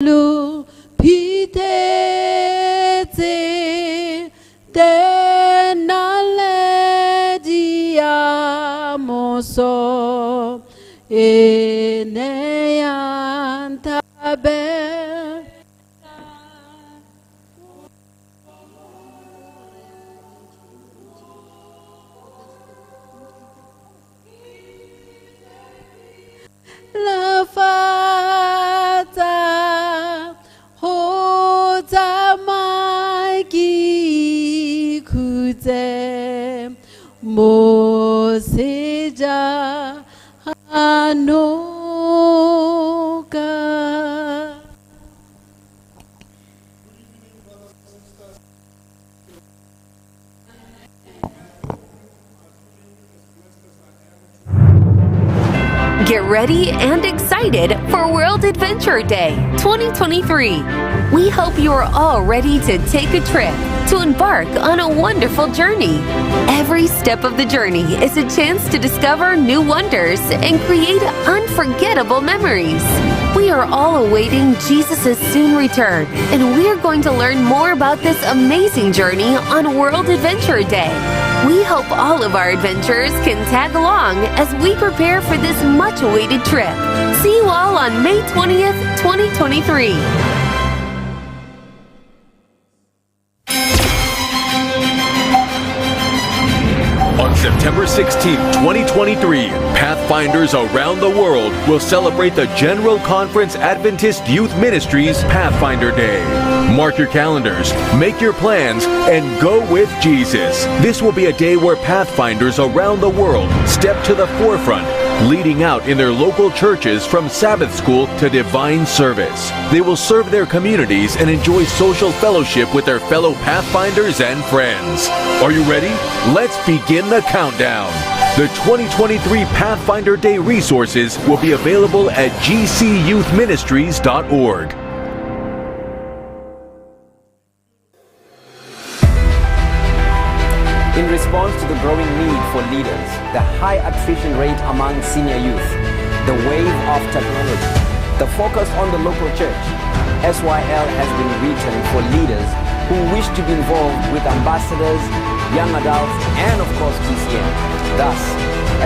lu piteze tenale dia moso eneyan tabe. La fata hoza maiki kuze moseja anoka. Get ready and excited for World Adventure Day 2023. We hope you are all ready to take a trip, to embark on a wonderful journey. Every step of the journey is a chance to discover new wonders and create unforgettable memories. We are all awaiting Jesus' soon return, and we are going to learn more about this amazing journey on World Adventure Day. We hope all of our adventurers can tag along as we prepare for this much-awaited trip. See you all on May 20th, 2023. On September 16, 2023, Pathfinders around the world will celebrate the General Conference Adventist Youth Ministries Pathfinder Day. Mark your calendars, make your plans, and go with Jesus. This will be a day where Pathfinders around the world step to the forefront, leading out in their local churches from Sabbath school to divine service. They will serve their communities and enjoy social fellowship with their fellow Pathfinders and friends. Are you ready? Let's begin the countdown. The 2023 Pathfinder Day resources will be available at gcyouthministries.org. In response to the growing need for leaders, the high attrition rate among senior youth, the wave of technology, the focus on the local church, SYL has been written for leaders who wish to be involved with ambassadors, young adults, and of course PCM. Thus,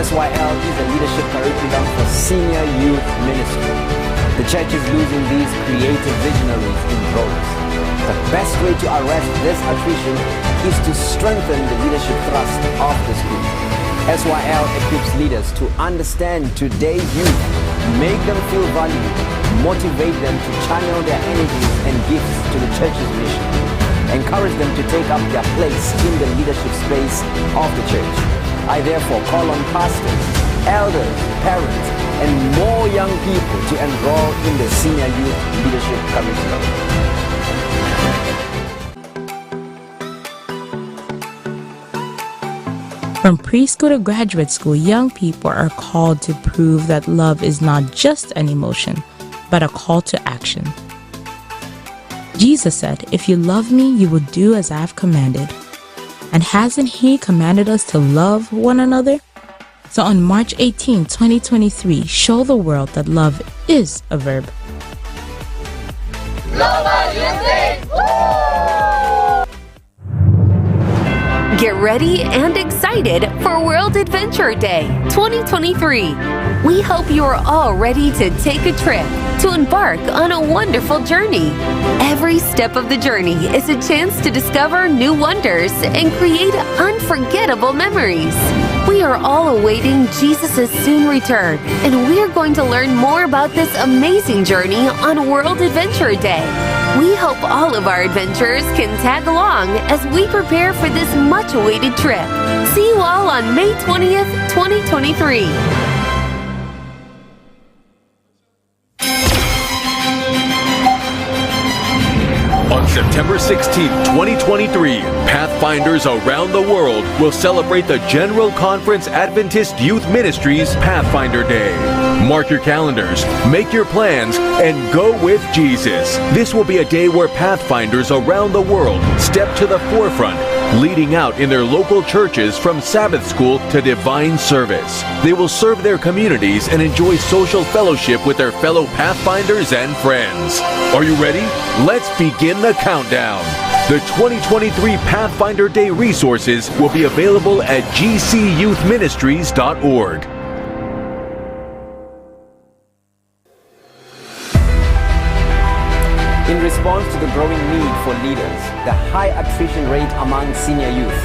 SYL is a leadership curriculum for senior youth ministry. The church is losing these creative visionaries in droves. The best way to arrest this attrition is to strengthen the leadership thrust of the school. SYL equips leaders to understand today's youth, make them feel valued, motivate them to channel their energies and gifts to the church's mission, encourage them to take up their place in the leadership space of the church. I therefore call on pastors, elders, parents, and more young people to enroll in the senior youth leadership curriculum. From preschool to graduate school, young people are called to prove that love is not just an emotion, but a call to action. Jesus said, "If you love me, you will do as I have commanded." And hasn't He commanded us to love one another? So on March 18, 2023, show the world that love is a verb. Get ready and excited for World Adventure Day 2023. We hope you are all ready to take a trip, to embark on a wonderful journey. Every step of the journey is a chance to discover new wonders and create unforgettable memories. We are all awaiting Jesus' soon return, and we are going to learn more about this amazing journey on World Adventure Day. We hope all of our adventurers can tag along as we prepare for this much-awaited trip. See you all on May 20th, 2023. On September 16, 2023, Pathfinders around the world will celebrate the General Conference Adventist Youth Ministries Pathfinder Day. Mark your calendars, make your plans, and go with Jesus. This will be a day where Pathfinders around the world step to the forefront, leading out in their local churches from Sabbath school to divine service. They will serve their communities and enjoy social fellowship with their fellow Pathfinders and friends. Are you ready? Let's begin the countdown. The 2023 Pathfinder Day resources will be available at gcyouthministries.org. In response to the growing need for leaders, the high attrition rate among senior youth,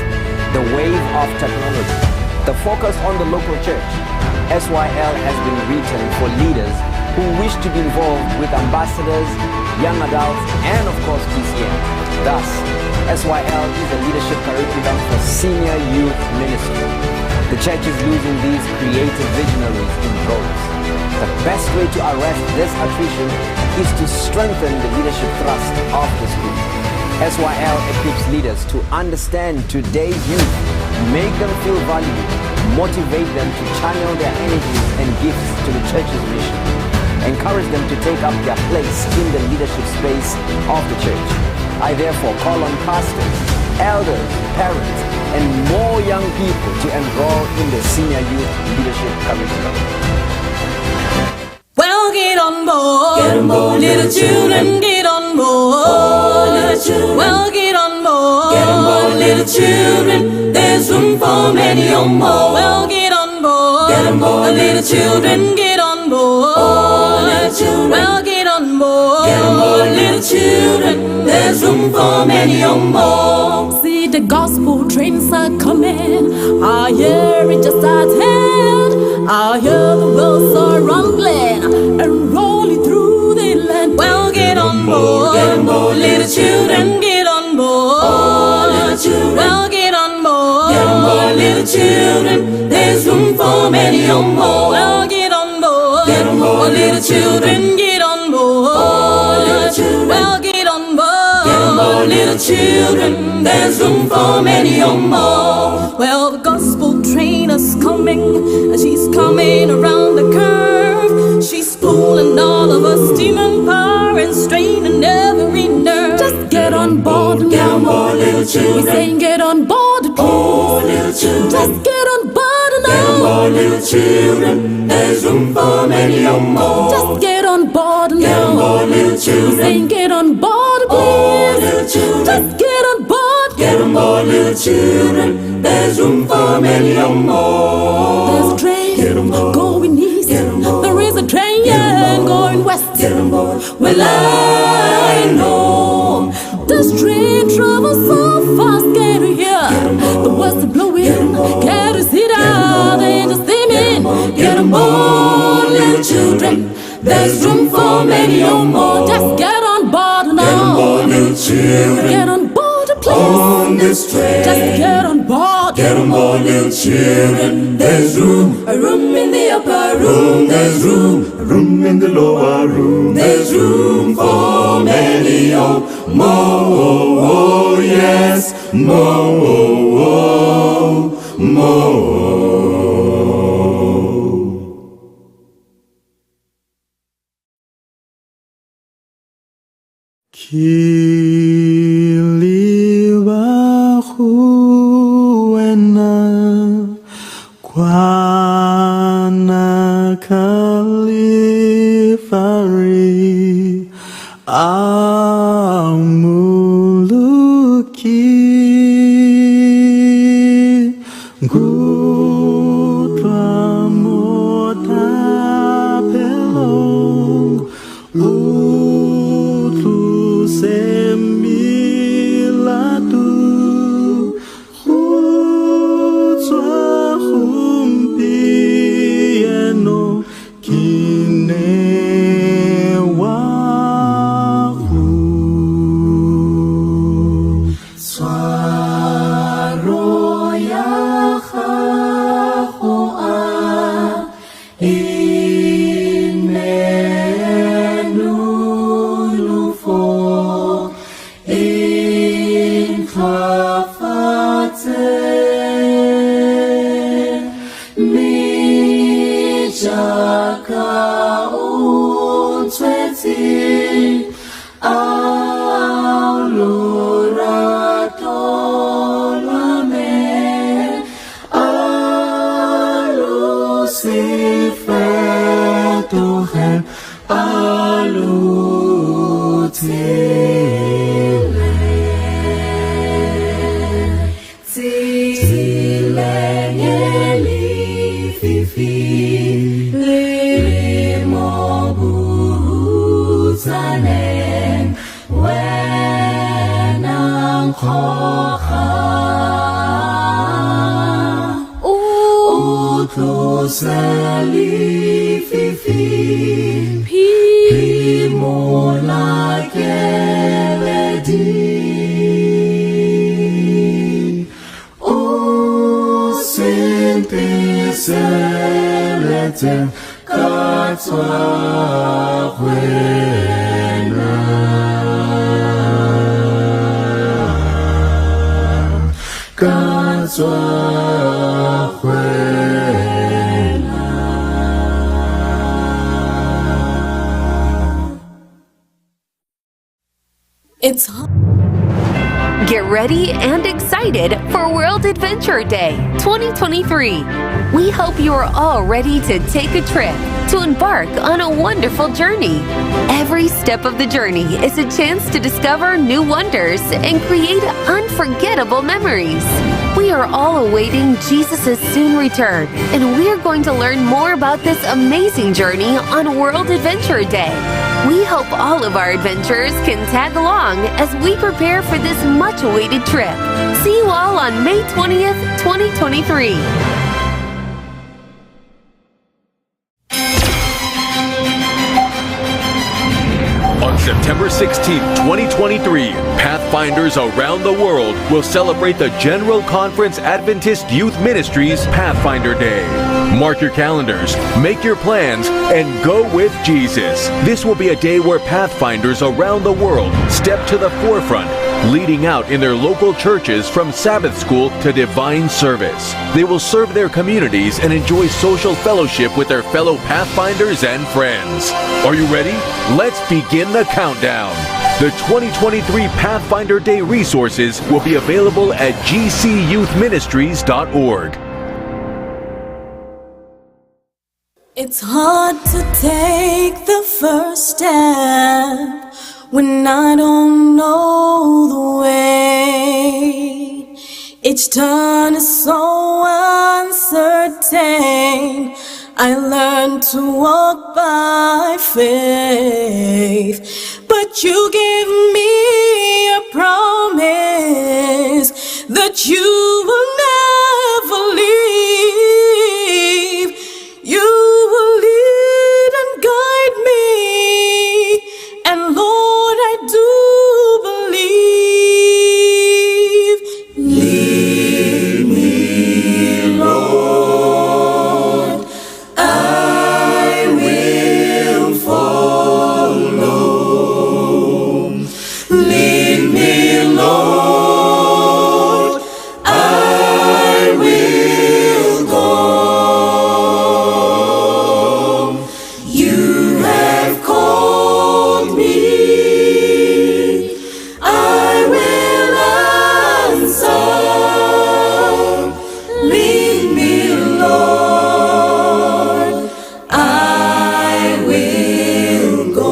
the wave of technology, the focus on the local church, SYL has been written for leaders who wish to be involved with ambassadors, young adults, and of course PCM. Thus, SYL is a leadership curriculum for senior youth ministry. The church is losing these creative visionaries in droves. The best way to arrest this attrition is to strengthen the leadership thrust of the school. SYL equips leaders to understand today's youth, make them feel valued, motivate them to channel their energies and gifts to the church's mission, encourage them to take up their place in the leadership space of the church. I therefore call on pastors, elders, parents, and more young people to enroll in the senior youth leadership curriculum. Well, get on board, little children, get on board, little children. Well, get on board, little children. There's room for many or more. Well, get on board, little children, get on board, little children. Well, get on board, little children. There's room for many or more. See the gospel trains are coming. I hear it just ahead. I hear the wheels are rumbling and rolling through the land. Well, get on board, little children, get on board, little children. Well, get on board, little children. There's room for many or more. Well, get on board, little children, get on board, little children. Well, get on board, little children. There's room for many or more. Well, the gospel train is coming, and she's coming around the curve. She's pulling all of us demon power and straining every nerve. Just get on board now. Get on board, little children. We're saying get on board, please. Oh, little children. Just get on board now. Get on board, little children. There's room for many or more. Just get on board now. Get on board, little children. We're saying get on board, please. Oh, little children. Just get on board. Get on board, little children. There's room for many or more. There's a train going east. There is a train going west. Get on board. Well, I know this train travels so fast. Get here. The words are blowing. Get to sit out and just steaming. Get on board, little children. There's room for many or more. Just get on board now. Get on board, little children. Get on board, please. On this train. Just get on board. Get on board, little children. There's room. A room in the upper room. There's room. A room in the lower room. There's room for many or more. Oh, yes. More. Kiliwahuena Kwana Kalifari Amuluki Gudra Mota Pelong Utlu Semilatu Hutswa Humpieno Kinewahu It's hot. Get ready and excited for World Adventure Day 2023. We hope you are all ready to take a trip, to embark on a wonderful journey. Every step of the journey is a chance to discover new wonders and create unforgettable memories. We are all awaiting Jesus' soon return, and we're going to learn more about this amazing journey on World Adventure Day. We hope all of our adventurers can tag along as we prepare for this much-awaited trip. See you all on May 20th, 2023. On September 16, 2023, Pathfinders around the world will celebrate the General Conference Adventist Youth Ministries Pathfinder Day. Mark your calendars, make your plans, and go with Jesus. This will be a day where Pathfinders around the world step to the forefront, leading out in their local churches from Sabbath school to divine service. They will serve their communities and enjoy social fellowship with their fellow Pathfinders and friends. Are you ready? Let's begin the countdown. The 2023 Pathfinder Day resources will be available at gcyouthministries.org. It's hard to take the first step when I don't know the way. Each turn is so uncertain. I learned to walk by faith, but you gave me a promise that you will never leave. You will lead and guide me, and Lord, I do believe. Lead me, Lord, I will follow. Lead me, Lord, I will go. You have called me, I will answer. Lead me, Lord, I will go.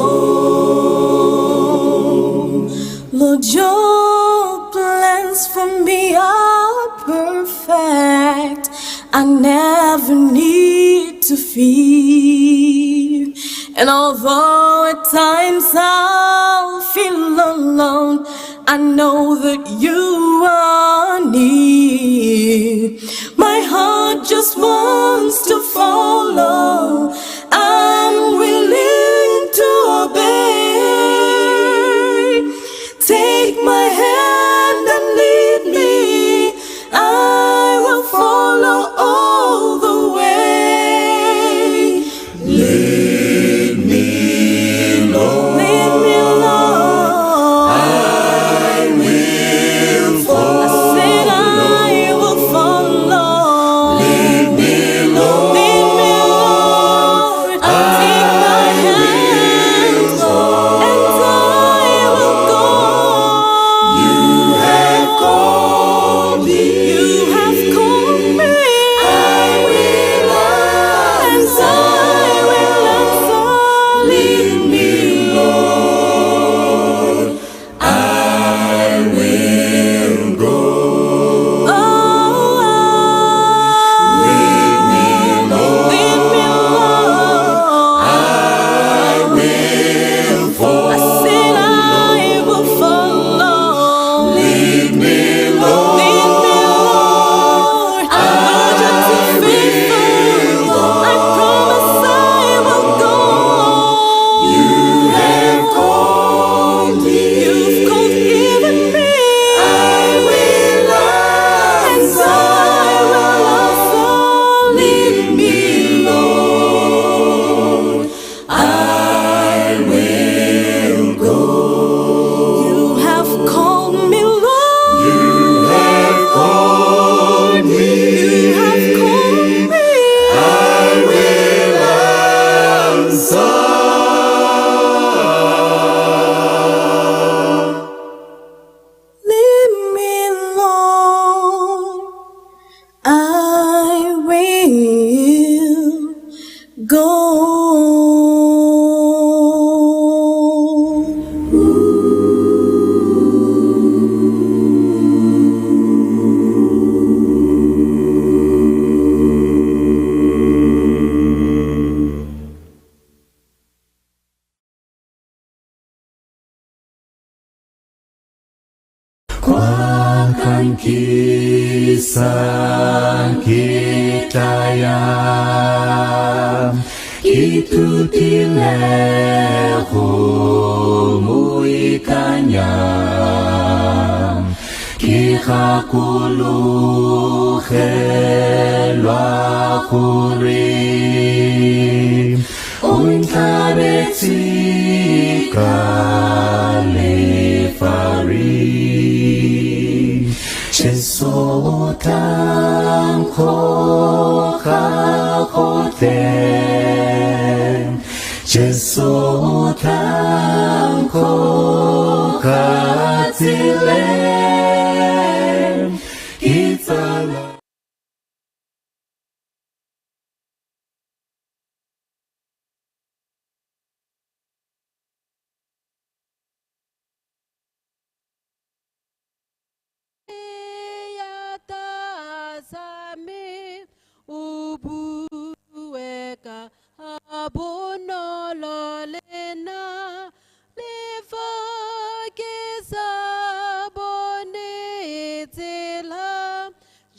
Lord, your plans for me are perfect. I never need to fear. And although at times I'll feel alone, I know that you are near. My heart just wants to follow. I'm willing to obey. Take my hand and lead me. I will follow all the way. Lead me, Lord. Lead me, Lord. I will follow. I said I will follow. Lead me, Lord. Lead me, Lord. Kuakan kisah kita yang itu dilehu ikannya Kika kulu helwa kuri Unkareti kalefari Chesotan kote Chesotan kokatile Itala Sami ubueka abonololena lefake sabonetela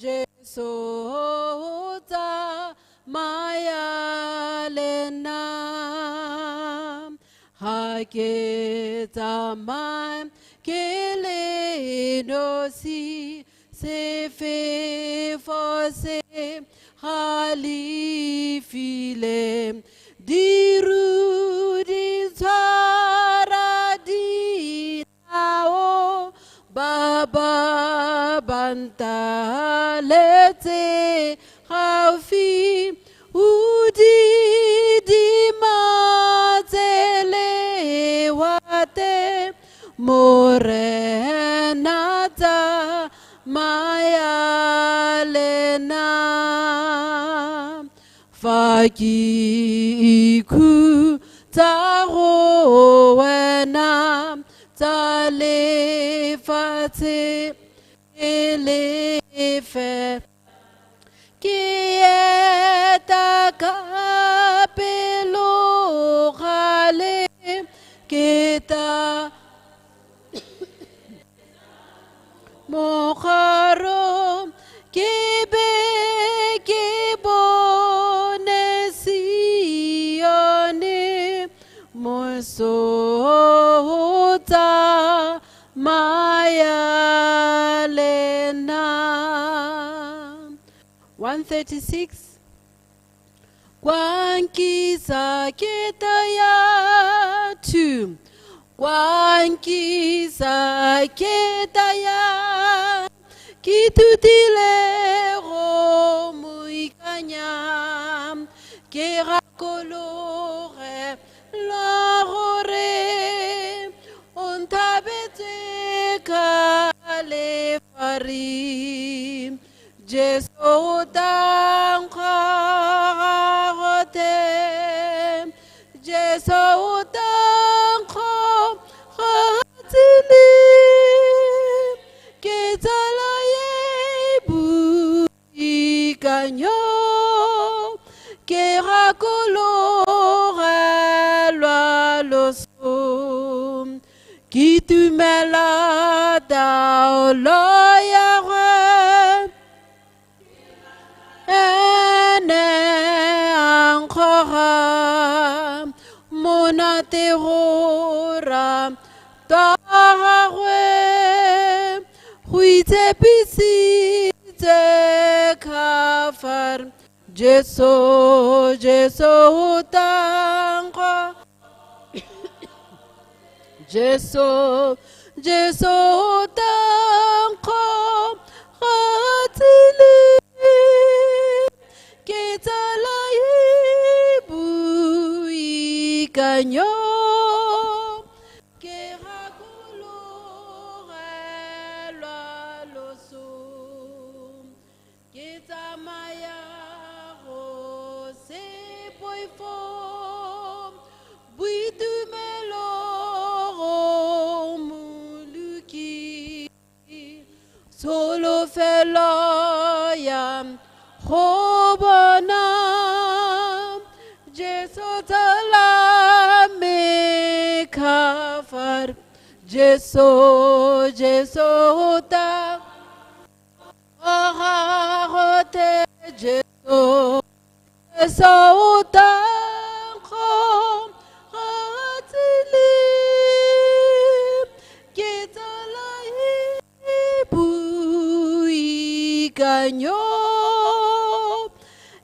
jesota mayalena haketamai kelenosi se fait forcer halifile diru di tara di nao baba banta lete hafi udi di matele wate morenata mayalena fakiku taro wena talefate elefe kieta kapelo khale kita Mokharo kebe kebone sione mosota mayalena 136 Kwankisa ketaya 2 Kwankisa ketaya kitutile romuikanya kerakolore lorore ontabete kalefari jesotankarote jesotankaratili ketalayebu ikanyo kerakolore lwaloso kitumela daoloyare ene ankora monaterora tarwe huite pisite kafar Jeso tanko Jeso tanko hatili ketala ibu ikanyo kerakulo relwa loso ketamaya rose poifo buitu melo muluki solo felo yam Hobana Jesotala me kafar Jeso, Jeso, ta, te, Jeso, Jeso, ta, hatili, kitala ibu ikanyo,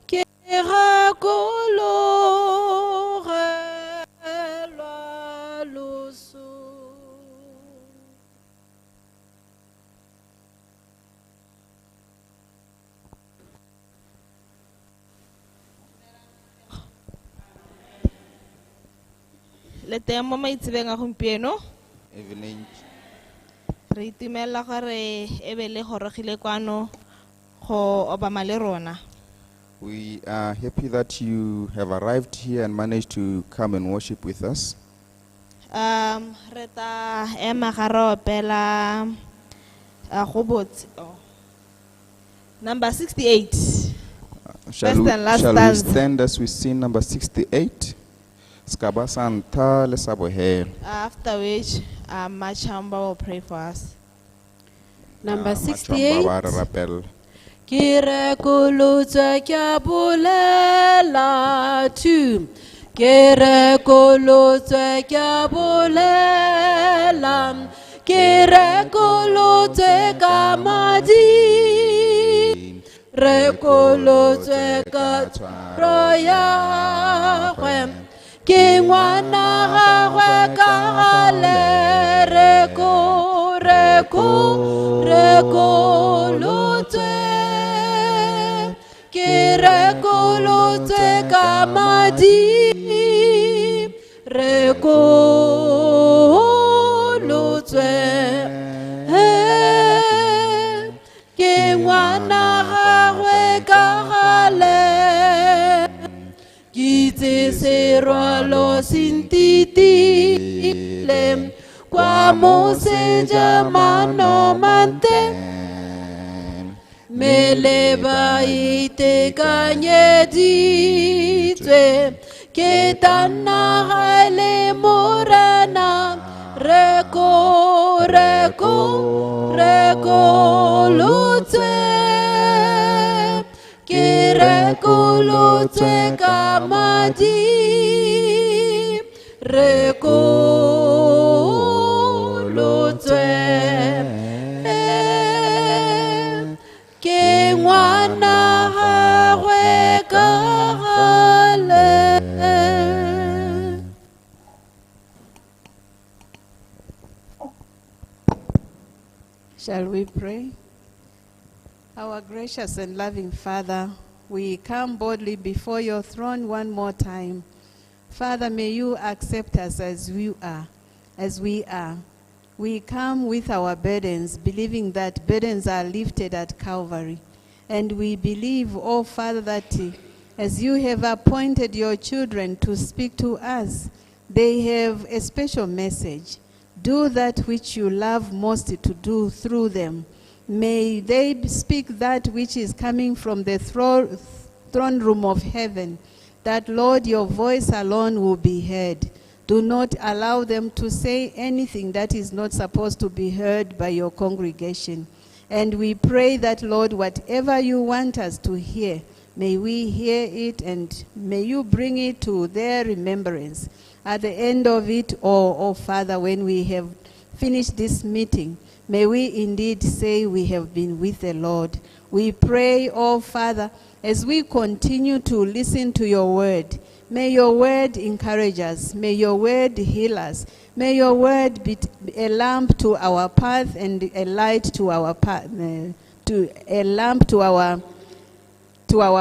kera kolo, relwa lusu. Le teng mo maitsebeng a gompieno evening. re itumela gore e be le gorogile kwano go obama le rona. We are happy that you have arrived here and managed to come and worship with us. Re ta ema ga re opela go botse number 68. Shall First and last we stanza. stand as we sing number 68? Skaba Santa le Sabohel. After which Machamba will pray for us. Number Machamba 68. ba re rapella. Ki rekolotswe ke bolela tu. Ki rekolotswe ke bolela. Ki rekolotswe ka madi. Rekolotswe ka tshwaro ya gagwe. Ke ngwana gagwe ka gale. Rekolotswe. Ke rekolotswe ka madi. Rekolotswe. Ke ngwana gagwe ka gale. Kitse serwalo sintitile kwa moseja mano mante. Mele ba itekanyeditswe ke tana gale morana. Rekolotswe. Ke rekolotswe ka madi. Rekolotswe. Ke ngwana gagwe ka gale. Shall we pray? Our gracious and loving Father, we come boldly before your throne one more time. Father, may you accept us as we are. We come with our burdens, believing that burdens are lifted at Calvary. And we believe, oh Father, that as you have appointed your children to speak to us, they have a special message. Do that which you love most to do through them. May they speak that which is coming from the throne room of heaven, that, Lord, your voice alone will be heard. Do not allow them to say anything that is not supposed to be heard by your congregation. And we pray that, Lord, whatever you want us to hear, may we hear it and may you bring it to their remembrance. At the end of it, oh Father, when we have finished this meeting, may we indeed say we have been with the Lord. We pray, oh Father, as we continue to listen to your word, may your word encourage us. May your word heal us. May your word be a lamp to our path and a light to our path, to a lamp to our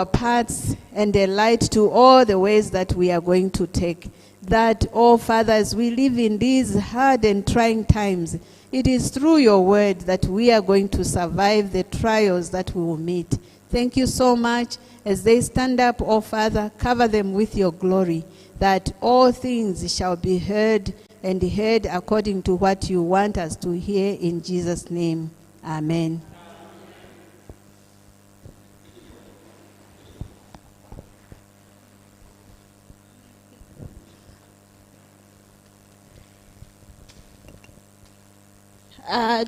paths and a light to all the ways that we are going to take. That, oh Father, as we live in these hard and trying times, it is through your word that we are going to survive the trials that we will meet. Thank you so much. As they stand up, oh Father, cover them with your glory, that all things shall be heard and heard according to what you want us to hear in Jesus' name. Amen.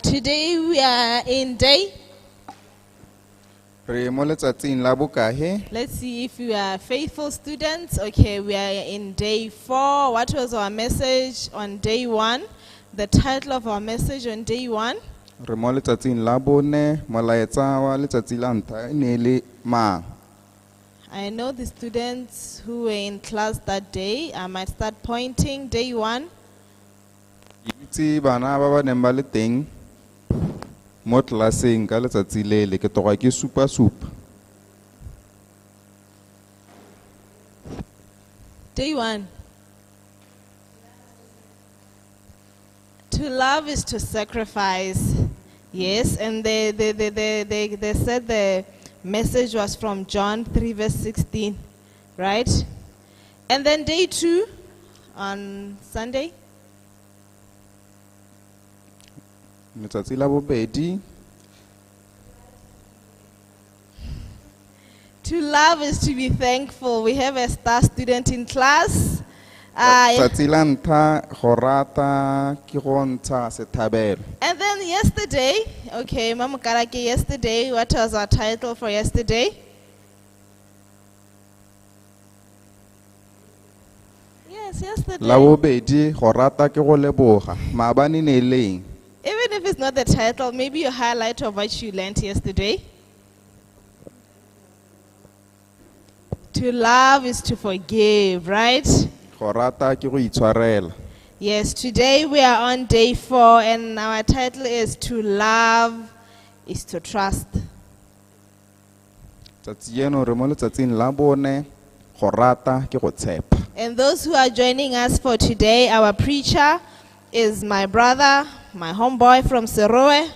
Today we are in day. Re mo letsatsing la bokae? Let's see if we are faithful students. Okay, we are in day 4. What was our message on day 1? The title of our message on day 1? Re mo letsatsing la bone, molaetsa wa letsatsi la ntlha e ne le mang? I know the students who were in class that day. I might start pointing. Day 1. Itse bana ba ba neng ba le teng mo tlaseng ka letsatsi le ke toga ke supa. Day 1. To love is to sacrifice. Yes, and they said the message was from John 3 verse 16, right? And then day 2 on Sunday. Letsatsi la bobedi. To love is to be thankful. We have a star student in class. Letsatsi la ntlha go rata ke go ntsha sethabelo. And then yesterday, okay, Mama Karake, yesterday, what was our title for yesterday? Yes, yesterday. La bobedi go rata ke go leboga. Maabane ne leng? Even if it's not the title, maybe your highlight of what you learned yesterday. To love is to forgive, right? Go rata ke go itshwarela. Yes, today we are on day 4 and our title is To Love is to Trust. Tsatsi eno re mo letsatsing la bone, go rata ke go tshepa. And those who are joining us for today, our preacher is my brother, my homeboy from Serowe.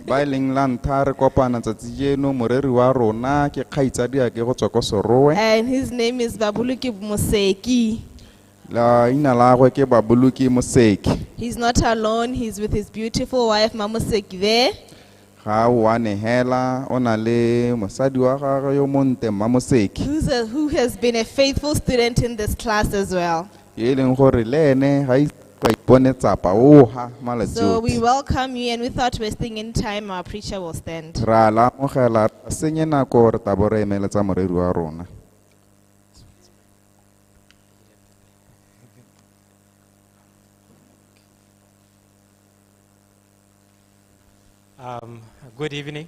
Ba leng la ntlha re kopana tsatsi eno moreri wa rona ke kgaitsadi ke go tswa ko Serowe. And his name is Baboloki Moseki. La ina la gwe ke Baboloki Moseki. He's not alone, he's with his beautiful wife Moseki there. Ga wa nehela ona le mosadi wa gagwe yo monte Moseki. Who has been a faithful student in this class as well. Ye leng gore le ene ga ka ipone tsapa oha malatsi. So we welcome you, and without wasting any time, our preacher will stand. Ra la mogela senye nako re tabo re emeletsa moreri wa rona. Good evening.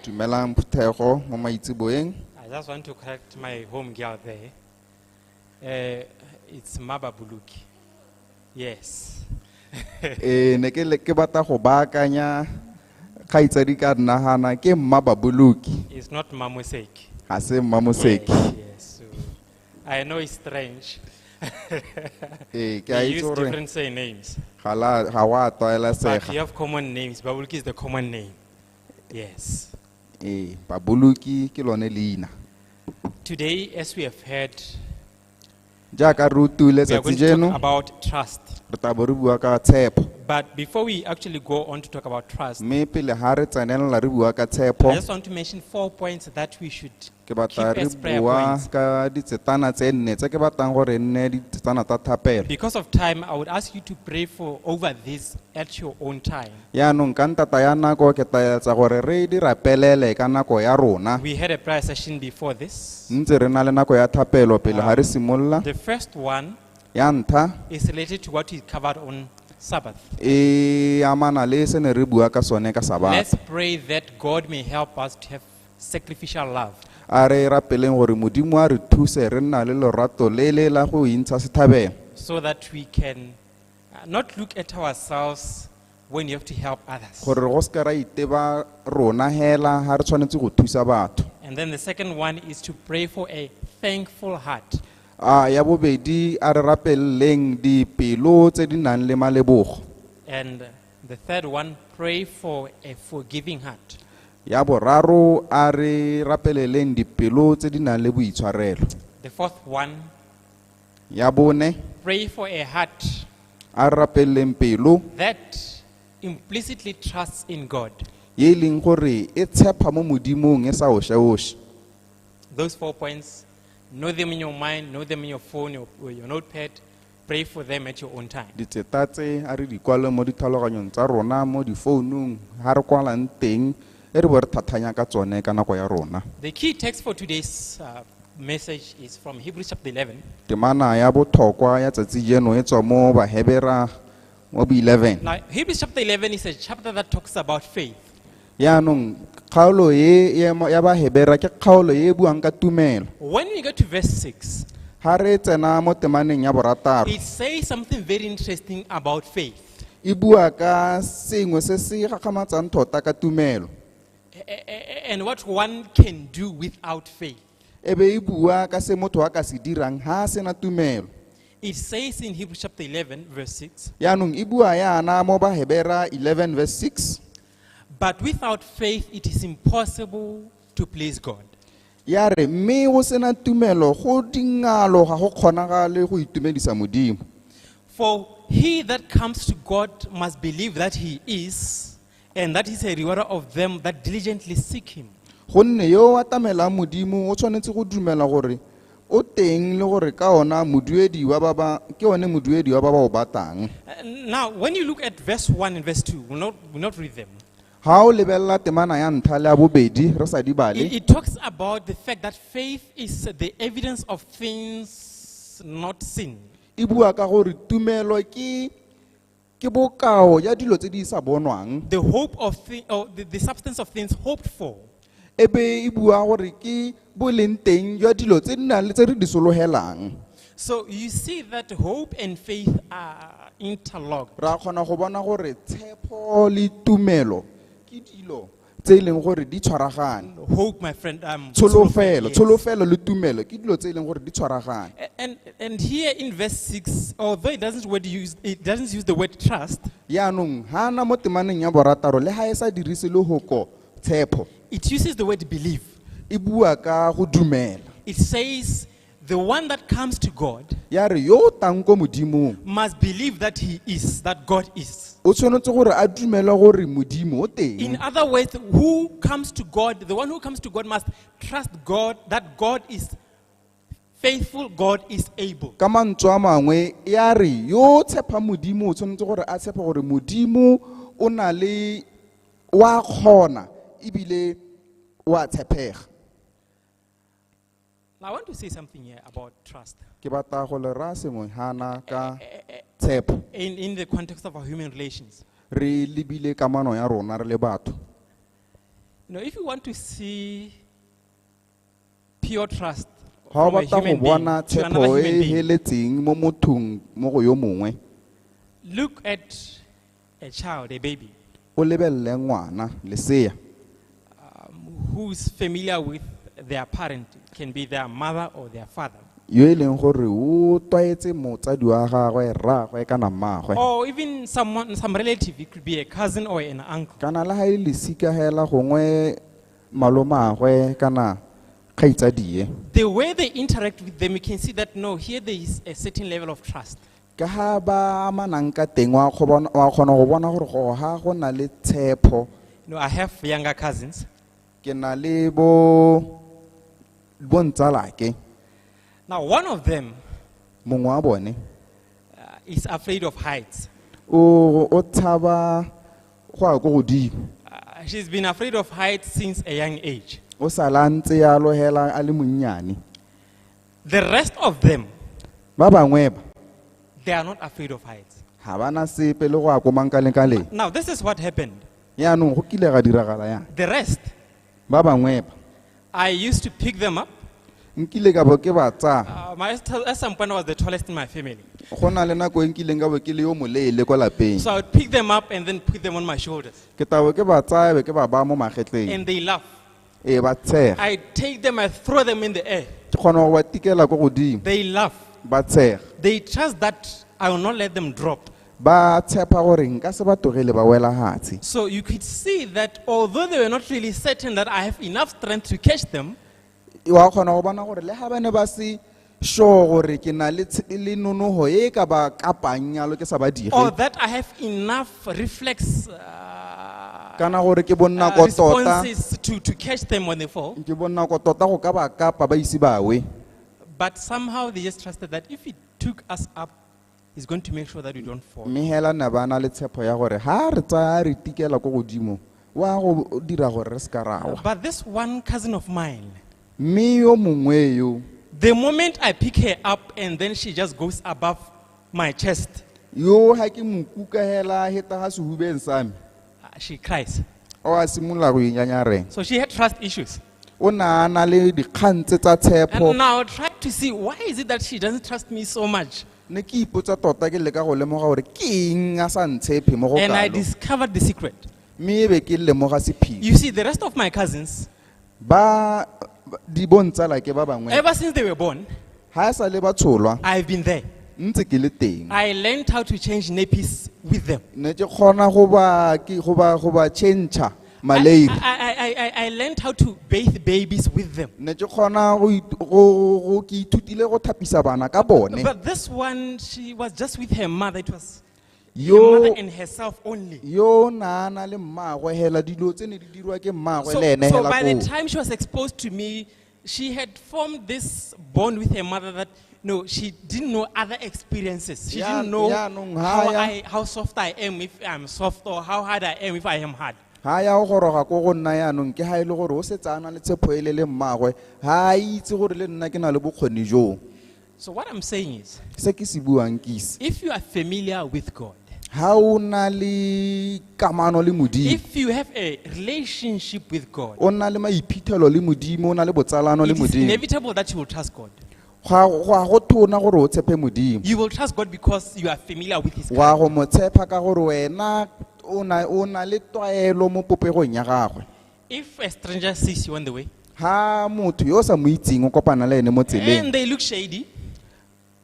Dumelang phuthego mo maitsiboeng. I just want to correct my home girl there. It's Baboloki. Yes. Ne ke batla go baakanya kgaitsadi ka nagana ke Baboloki. It's not Moseki. Ha se Moseki. Yes. So I know it's strange. Ke They use different names. Ga wa toela But sega. you have common names. Baboloki is the common name. Yes. Baboloki ke lone leina. Today, as we have heard, Jaaka re utule we are going tsatsi to talk jeno about trust. re tabo re bua ka tshepo. But before we actually go on to talk about trust, Me pele ha re tsanelela re bua ka I tshepo. just want to mention 4 points that we should Ke keep batla re as prayer bua points. ka ditsetana tse nne tse ke batlang gore nne ditsetana ta thapelo. Because of time, I would ask you to pray for over this at your own time. Yaanong ka ntata ya nako ke taetsa gore re di rapelele ka nako ya rona. We had a prayer session before this. Ntse re na le nako ya thapelo pele ha re simolla. The first one Ya ntlha is related to what we covered on Sabbath. e amana le se ne re bua ka sone ka Let's Sabata. pray that God may help us to have sacrificial love. A re rapeleng gore modimo a re thuse re nna le lorato le le la go intsha sethabelo. So that we can not look at ourselves when you have to help others. Gore go se ka ra iteba rona hela ha re tshwanetse go thusa batho. And then the second one is to pray for a thankful heart. Ya bobedi a re rapelleng dipelo tse di nang le malebogo. And the third one, pray for a forgiving heart. Ya boraro a re rapeleleng dipelo tse di nang le boitshwarelo. The fourth one, Ya bone pray for a heart a re rapelleng pelo that implicitly trusts in God. ye leng gore e tshepa mo modimong e sa oshe. Those 4 points, know them in your mind, know them in your phone or your notepad. pray for them at your own time. Ditseta tse a re di kwale mo ditlhaloganyong tsa rona mo difounung ha re kwalang teng e re bo re thathanya ka tsone ka nako ya rona. The key text for today's message is from Hebrews chapter 11. Temana ya botlhokwa ya tsatsi jeno e tswa mo Bahebera mo 11. Now, Hebrews chapter 11 is a chapter that talks about faith. Yaanong kgaolo e ya Bahebera ke kgaolo e buang ka tumelo. When we go to verse 6, Ha re tsena mo temaneng ya borataro it says something very interesting about faith. e bua ka sengwe se se gagamatsang tota ka tumelo. And what one can do without faith. Ebe e bua ka se motho a ka se dirang ha se na tumelo. It says in Hebrews chapter 11 verse 6, Yaanong e bua yana mo Bahebera 11 verse 6. but without faith it is impossible to please God. Ya re mme go sena tumelo go dingalo ga go kgonagale go itumedisa Modimo. For he that comes to God must believe that he is, and that is a rewarder of them that diligently seek him. Gonne yo a tamelang Modimo o tshwanetse go dumela gore o teng le gore ka ona moduedi wa ke one moduedi wa ba o batang. Now, when you look at verse 1 and verse 2, we'll not read them. Ha o lebella temana ya ntlha le ya bobedi re sa di bale. It talks about the fact that faith is the evidence of things not seen. E bua ka gore tumelo ke bokao ya dilo tse di sa bonwang. The hope of the substance of things hoped for. Ebe e bua gore ke boleng teng ya dilo tse di nang le tse re di sologelang. So you see that hope and faith are interlocked. Ra kgona go bona gore tshepo le tumelo ke dilo tse ileng gore di tshwaragane. Hope, my friend, Tsholofelo le tumelo ke dilo tse ileng gore di tshwaragane. And here in verse 6, although it doesn't use the word trust, Yaanong hana mo temaneng ya borataro le ha e sa dirise le hoko tshepo. it uses the word believe. E bua ka go dumela. It says the one that comes to God Ya re yo tang ko Modimong must believe that he is, that God is. o tshwanetse gore a dumela gore Modimo o teng. In other words, who comes to God, the one who comes to God must trust God, that God is faithful, God is able. Ka mantswe a mangwe ya re yo tshepa Modimo o tshwanetse gore a tshepa gore Modimo o na le wa kgona ebile wa tshepega. Now I want to say something here about trust. Ke batla go le ra sengwe hana ka tshepo. In the context of our human relations. Re lebile kamano ya rona re le batho. If you want to see pure trust Ha o from a batla go human bona being to tshepo another e human being, heletseng mo mothong mo go yo mongwe. look at a child, a baby, O lebelle ngwana lesea who's familiar with their parent, can be their mother or their father. yo e leng gore o tlwaetse motsadi wa gagwe rraagwe kana mmagwe. Or even some relative, it could be a cousin or an uncle. Kana la ha e lesika hela gongwe malomagwe kana kgaitsadie. The way they interact with them, you can see that here there is a certain level of trust. Ka ha ba amanang ka teng wa kgona go bona gore go ha go na le tshepo. I have younger cousins. Ke na le bontsalake. Now, one of them Mongwe wa bone is afraid of heights. o tshaba go ya go godimo. She's been afraid of heights since a young age. O sala ntse ya lohela a le monnyane. The rest of them, Ba bangwe ba they are not afraid of heights. ha bana sepe le go ya ko mankaleng. Now, this is what happened. Yaanong go kile ga diragala yang. The rest, Ba bangwe ba I used to pick them up. nkile ka bo ke ba tsa At some point, I was the tallest in my family. go na le nako e nkileng ka bo ke le yo moleele kwa lapeng. So I would pick them up and then put them on my shoulders. Ke tabo ke ba tsaya be ke ba mo magetleng. And they laugh. E ba tshega. I take them, I throw them in the air. Ke kgona go ba tikela ko godimo. They laugh. Ba tshega. They trust that I will not let them drop. Ba tshepa gore nka se ba togele ba wela hatsi. So you could see that although they were not really certain that I have enough strength to catch them, Wa kgona go bona gore le ha bane ba se sure gore ke na le nonoho e ka ba kapang yalo ke sa ba dire. or that I have enough reflex Kana gore ke bonna ko tota. responses to catch them when they fall. Ke bonna ko tota go ka ba kapa ba isi ba we. But somehow they just trusted that if it took us up is going to make sure that you don't fall. mme hela ne bana le tshepo ya gore ha re tsaya re tikela go godimo wa go dira gore re ska ra wa. But this one cousin of mine, mme yo mongwe yo the moment I pick her up and then she just goes above my chest, yo ha ke mo kuka hela heta ga sehubeng sa me she cries. o a simola go inyanyareng So she had trust issues. o na na le dikgang tse tsa tshepo. And now try to see why is it that she doesn't trust me so much. ne ke ipotsa tota ke leka go lemoga gore ke eng a sa ntshepe mo go And I kalo discovered the secret. mme ebe ke lemoga sephiri You see, the rest of my cousins, ba di bontsala ke ba bangwe ever since they were born, ha e sa le ba tsholwa I've been there. ntse ke le teng. I learned how to change nappies with them. ne ke kgona go ba change malairi. I learned how to bathe babies with them. ne ke kgona ke ithutile go thapisa bana ka bone. But this one, she was just with her mother. It was her yo mother and herself only. yo na na le mmagwe hela dilo tse ne di dirwa ke mmagwe le ene So hela by the ko. time she was exposed to me, she had formed this bond with her mother that no, she didn't know other experiences. She didn't know how soft I am if I'm soft, or how hard I am if I am hard. ha ya go goroga ko go nna yaanong ke ha ile gore o setsana le tshepo ele le mmagwe ha itse gore le nna ke na le bokgoni jo. So what I'm saying is, se ke se buang ke se if you are familiar with God, ha o na le kamano le modimo, if you have a relationship with God, o na le maiphitlhelo le modimo, o na le botsalano le it is modimo, inevitable that you will trust God. ga go thona gore o tshepe modimo. You will trust God because you are familiar with His wa character. go mo tshepa ka gore wena o na le tlwaelo mo popegong ya gagwe. If a stranger sees you on the way ha motho yo o sa mo itseng o kopana le ene mo tseleng and they look shady,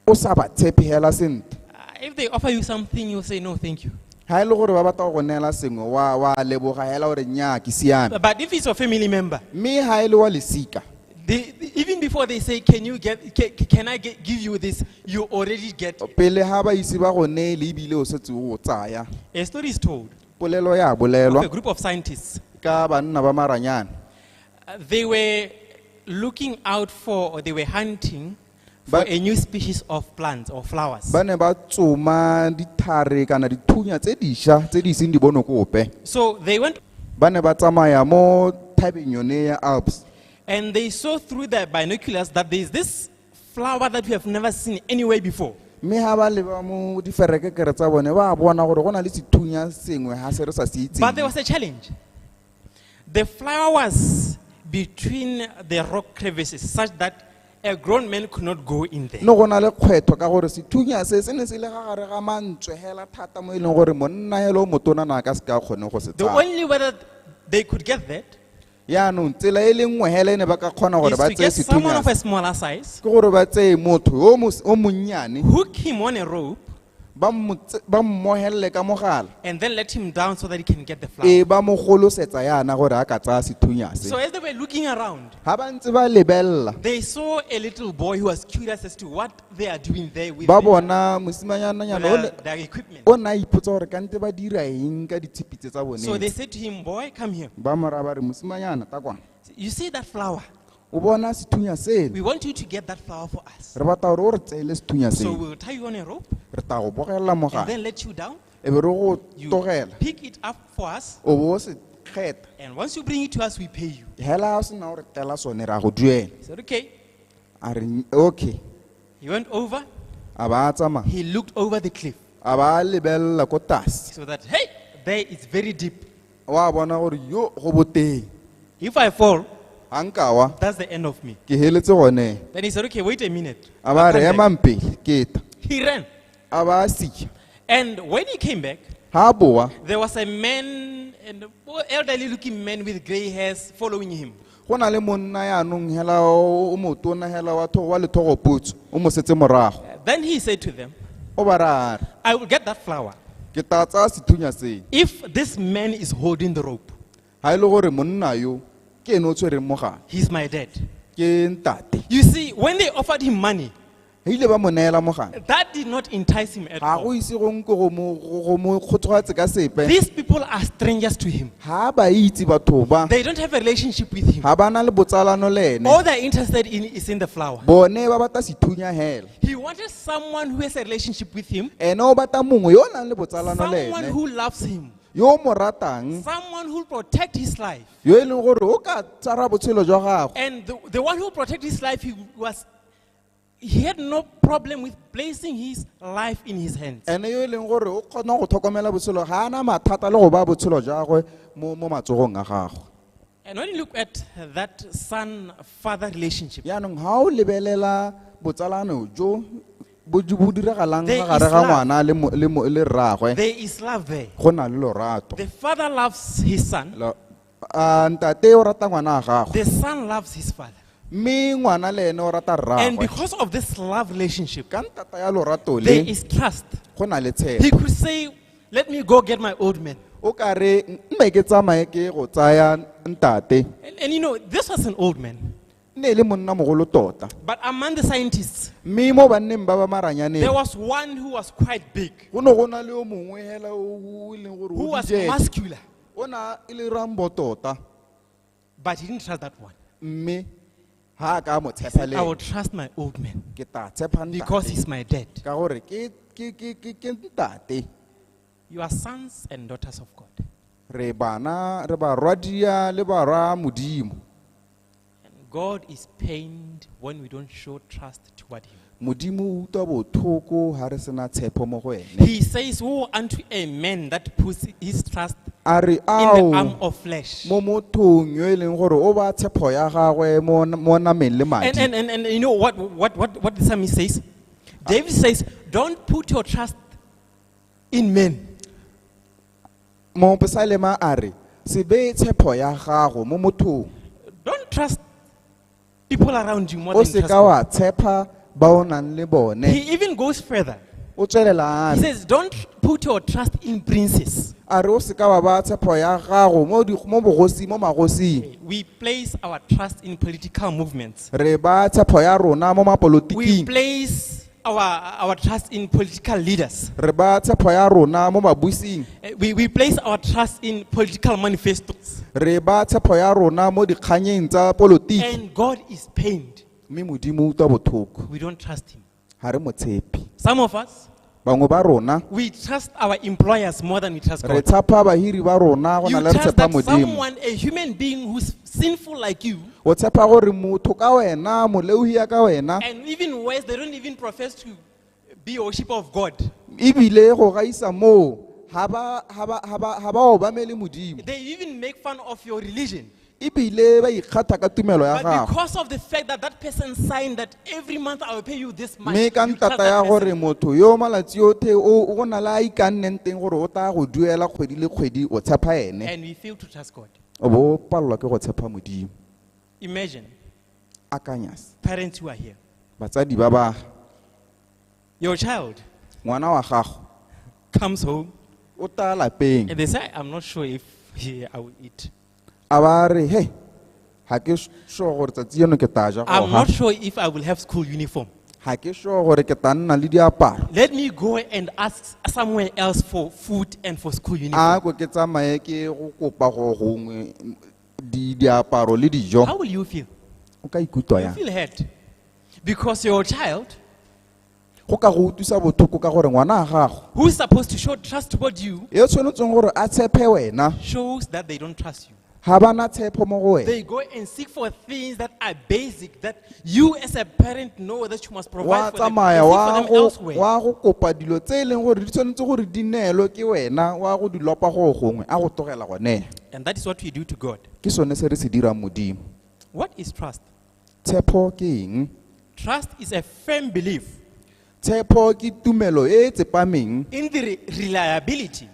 o sa ba tshepe hela sentle, if they offer you something, you'll say no, thank you. ha e le gore ba batla go neela sengwe wa leboga hela gore nnyaa ke siame. But if it's a family member, mme ha e le wa lesika even before they say, can I give you this, you already get it. pele ha ba ise ba go neele ebile o setse o tsaya. A story is told polelo ya of a bolelwa group of scientists. ka banna ba maranyane. They were looking out for, or they were hunting for But- a new species of plants or flowers. ba ne ba tsoma dithare kana dithunya tse dišwa tse di seng di bone kope. So they went ba ne ba tsamaya mo thabeng yone ya Alps, and they saw through their binoculars that there is this flower that we have never seen anywhere before. mme ha ba leba mo diferekekere tsa bone ba bona gore go na le sethunya sengwe ha se re sa se But there itseng. was a challenge. The flower was between the rock crevices such that a grown man could not go in there. no go na le kgwetho ka gore sethunya se ne se le ga gare ga mantswe hela thata mo e leng gore monna hela o motona na ka se ka kgone go se The tsaya. only way that they could get that yaanong tsela e le nngwe hela e ne ba ka kgona gore is ba to tseye get someone sethunya of a se, smaller size, ke gore ba tseye motho o monnyane hook him on a rope, ba mmohelele ka mogala and then let him down so that he can get the flower. e ba mo golosetsa yana gore a ka tsaya sethunya se. So as they were looking around, ha ba ntse ba lebelela they saw a little boy who was curious as to what they are doing there with ba their, bona mosimanyana their equipment. o na ipotsa gore ka nte ba dira eng ka ditshepitse tsa So they bone. said to him, boy, come here. ba mora ba re mosimanyana ta kwana You see that flower? o bona sethunya sele, We want you to get that flower for us. re batla gore o re tseele sethunya So sele, we'll tie you on a rope re ta go bogelela and mogala then let you down. e be re go You togela pick it up for us, o bo o se kgetha and once you bring it to us, we pay you. hela o sena o re tela sone re a go duela. He said, okay. A re okay, He went over, a ba tsamaya he looked over the cliff. a ba lebelela ko tlase, So that, hey, there it's very deep. wa bona gore yo go boteng If I fall, a nkawa that's the end of me. ke heletse gone. Then he said, okay, wait a minute. A I'll ba come re back. ema mpele ke ta, He ran. a ba sika And when he came back, ha boa there was a man, and elderly looking man with gray hairs following him. go na le monna yaanong hela o motona hela wa lethogopotso o mo setse morago. Then he said to them, O ba ra re I will get that flower ke ta tsaya sethunya se if this man is holding the rope. ha e le gore monna yo ke ene o tshwereng mogala He's my dad. ke ntate. You see, when they offered him money, ile ba mo neela mogala That did not entice him at ga go all. ise go nke go mo kgotsogatse ka sepe These people are strangers to him. ga ba itse batho ba They don't have a relationship with him. ga ba na le botsalano le ene All they're interested in is in the flower. bone ba batla sethunya hela He wanted someone who has a relationship with him, ene o batla mongwe yo o nang le botsalano le someone ene who loves him, yo o mo ratang someone who will protect his life. yo e leng gore o ka tsara botshelo jwa gago And the one who protected his life, he had no problem with placing his life in his hands. ene yo e leng gore o kgona go tlhokomela botshelo ga ana mathata le go ba botshelo jwa gagwe mo matsogong a gagwe And when you look at that son-father relationship, yaanong ga o lebelela botsalano jo bo diragalang There gare is ga love. ngwana le rragwe there is love there. go na le lorato The father loves his son, ntate o rata ngwana a gagwe the son loves his father. mme ngwana le ene o rata And rragwe because of this love relationship, ka ntata ya lorato there le is trust. go na le He tshepo could say, let me go get my old man. o ka re mme ke tsamaye ke go tsaya ntate And you know, this was an old man. ne e le monna mogolo tota But among the scientists, mme mo banneng ba ba there maranyaneng was one who was quite big, go ne go na le o mongwe hela o e leng gore who o was dijele. muscular. o na e le rambo tota But he didn't trust that one. mme ha a ka mo He tshepa said, le I will trust my old man ke ta tshepa because ntate he's my dad. ka gore ke ntate You are sons and daughters of God. re bana re barwadia le barwa modimo And God is pained when we don't show trust toward him. modimo o utlwa botlhoko ha re sena tshepo mo go ene He says, woe unto a man that puts his trust a re in the arm ao of flesh. mo mothong yo e leng gore o ba tshepo ya gagwe mo nameng le madi And you know what the psalmist says? David says, don't put your trust in men. mo psalema a re se be tshepo ya gago mo mothong Don't trust people around you more o than se trust ka God. wa tshepa ba o nang le bone He even goes further. o tswelela a He re says, don't put your trust in princes. a re o se ka wa ba tshepo ya gago mo magosing We place our trust in political movements. re ba tshepo ya rona mo We mapolotiking place our trust in political leaders. re ba tshepo ya rona mo babusing We place our trust in political manifestos. re ba tshepo ya rona mo dikganyeng tsa polotiki And God is pained. mme modimo o utlwa botlhoko We don't trust him. ga re mo tshepe Some of us, bangwe ba rona we trust our employers more than we trust re God. tshepa bahiri ba rona go You na le re trust tshepa that modimo someone, a human being who's sinful like you, o tshepa gore motho ka wena moleuhi ya ka wena and even worse, they don't even profess to be a worshiper of God. ebile go gaisa moo ga ba obamele modimo They even make fun of your religion. ebile ba ikgatha ka tumelo ya But gago because of the fact that that person signed that every month I will pay you this much, mme ka you trust ntata ya that gore person. motho yo malatsi otlhe o go na le a ikanneng teng gore o tla go duela kgwedi le kgwedi o tshepa ene And we fail to trust God. o bo o palelwa ke go tshepa modimo Imagine akanyas parents who are here. batsadi ba ba Your child ngwana wa gago comes home o tla lapeng and they say, I'm not sure if I will eat. a ba re he ga ke sure gore tsatsi eno ke ta ja I'm go not sure if I will have school uniform. ga ke sure gore ke ta nna le diaparo Let me go and ask somewhere else for food and for school a uniform. ko ke tsamaye ke go kopa go gongwe diaparo le dijo How will you feel? o ka ikutlwa You yang feel hurt. Because your child, go ka go utlwisa botlhoko ka gore ngwana wa gago who is supposed to show trust toward you, e tshwanetseng gore a tshepe wena shows that they don't trust you. ga bana tshepo mo go wena They go and seek for things that are basic, that you as a parent know that you must wa provide for them, tsamaya and seek for them elsewhere. wa go kopa dilo tse e leng gore di tshwanetse gore di neelwe ke wena wa go di lopa go gongwe a go tlogela go neela And that is what we do to God. ke sone se re se dirang modimo What is trust? tshepo ke eng Trust is a firm belief tshepo ke tumelo e tsepameng in the reliability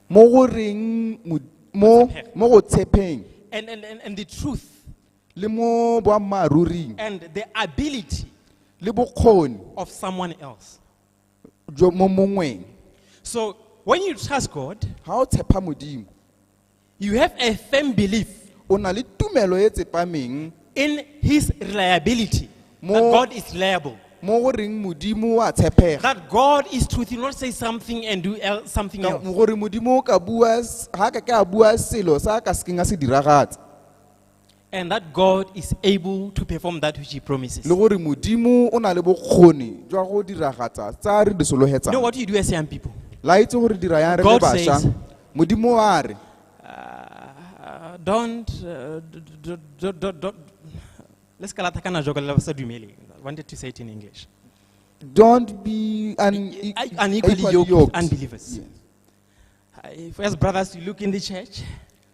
mo go reng mo go tshepeng and the truth le mo boammaruring and the ability le bokgoni of someone else. jo mo mongweng So when you trust God, ga o tshepa modimo you have a firm belief o na le tumelo e tsepameng in his reliability, that Mo- God is reliable. mo go reng modimo wa tshepega That God is truth. He will not say something and do something else. gore modimo o ka bua ga ka bua selo sa ka se kenga se diragatsa And that God is able to perform that which He promises. le gore modimo o na le bokgoni jwa go diragatsa tsa re di You know sologetsang what you do as young people? la itse gore dira yang re le God bašwa says, modimo a re Don't. Let's call it I wanted to say it in English. don't be Unequally yoked unbelievers. Yes. If as brothers, you look in the church,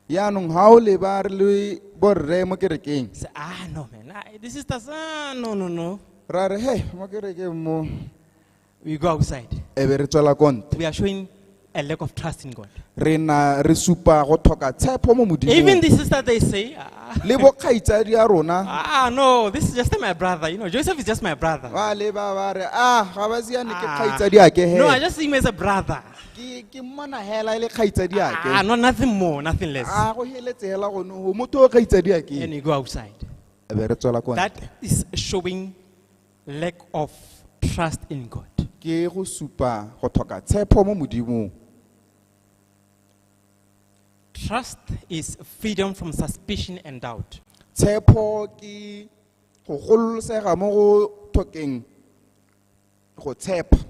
yaanong ga o leba re le borre mo kerekeng say, no, man. The sisters, no. ra re he mo kerekeng mo We go outside. e be re tswela konte We are showing a lack of trust in God. re na re supa go thoka tshepo mo Even modimong the sister, they say, le bokgaitsadi ya rona no, this is just my brother. You know, Joseph is just my brother. ba leba ba re ga ba siane ke kgaitsadi a ke No, I he just see him as a brother. ke mmona hela e le kgaitsadi a ke No, nothing more, nothing less. go heletse hela gono go motho o kgaitsadi a ke And you go outside. e be re tswela konte That is showing lack of trust in God. ke go supa go thoka tshepo mo modimong Trust is freedom from suspicion and doubt. tshepo ke go gololosega mo go thokeng go tshepa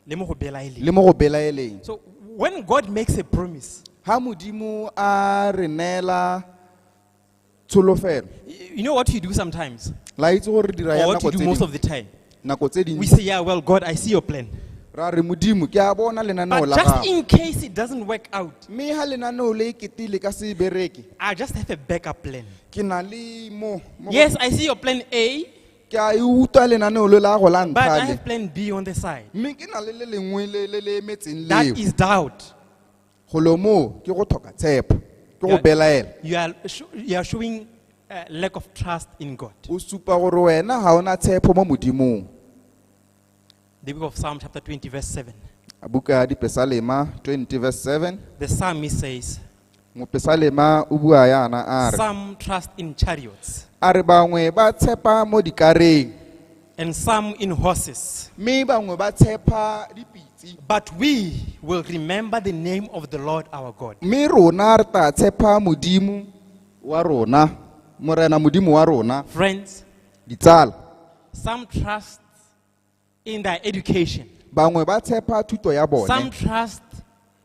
Le mo go belaele. le mo go belaeleng So when God makes a promise, ha modimo a re neela tsholofelo you know what you do sometimes, la itse gore re dira ya or what you nako do most tse of the time. nako tse We dintsi say, yeah, well, God, I see your plan. ra re modimo ke a bona lenaneo But la just gago in case it doesn't work out, mme ha lenaneo le ketile ka se bereke I just have a backup plan. ke na le mo Yes, I see your plan A, ke a e utlwa lenaneo le la go la but I ntlha le have plan B on the side. mme ke na le le lengwe le emetseng That leo is doubt. go lo mo ke go thoka tshepo ke go Yeah. belaela You are showing a lack of trust in God. o supa gore wena ga ona tshepo mo modimong The book of Psalm chapter 20 verse 7. buka ya dipesalema 20 verse 7 The psalmist says, mopesalema o bua yana a re some trust in chariots a re bangwe ba tshepa mo dikareng and some in horses. mme bangwe ba tshepa dipitsi But we will remember the name of the Lord our God. mme rona re tla tshepa modimo wa rona morena modimo wa rona Friends, ditsala some trust in their education. bangwe ba tshepa thuto ya Some bone trust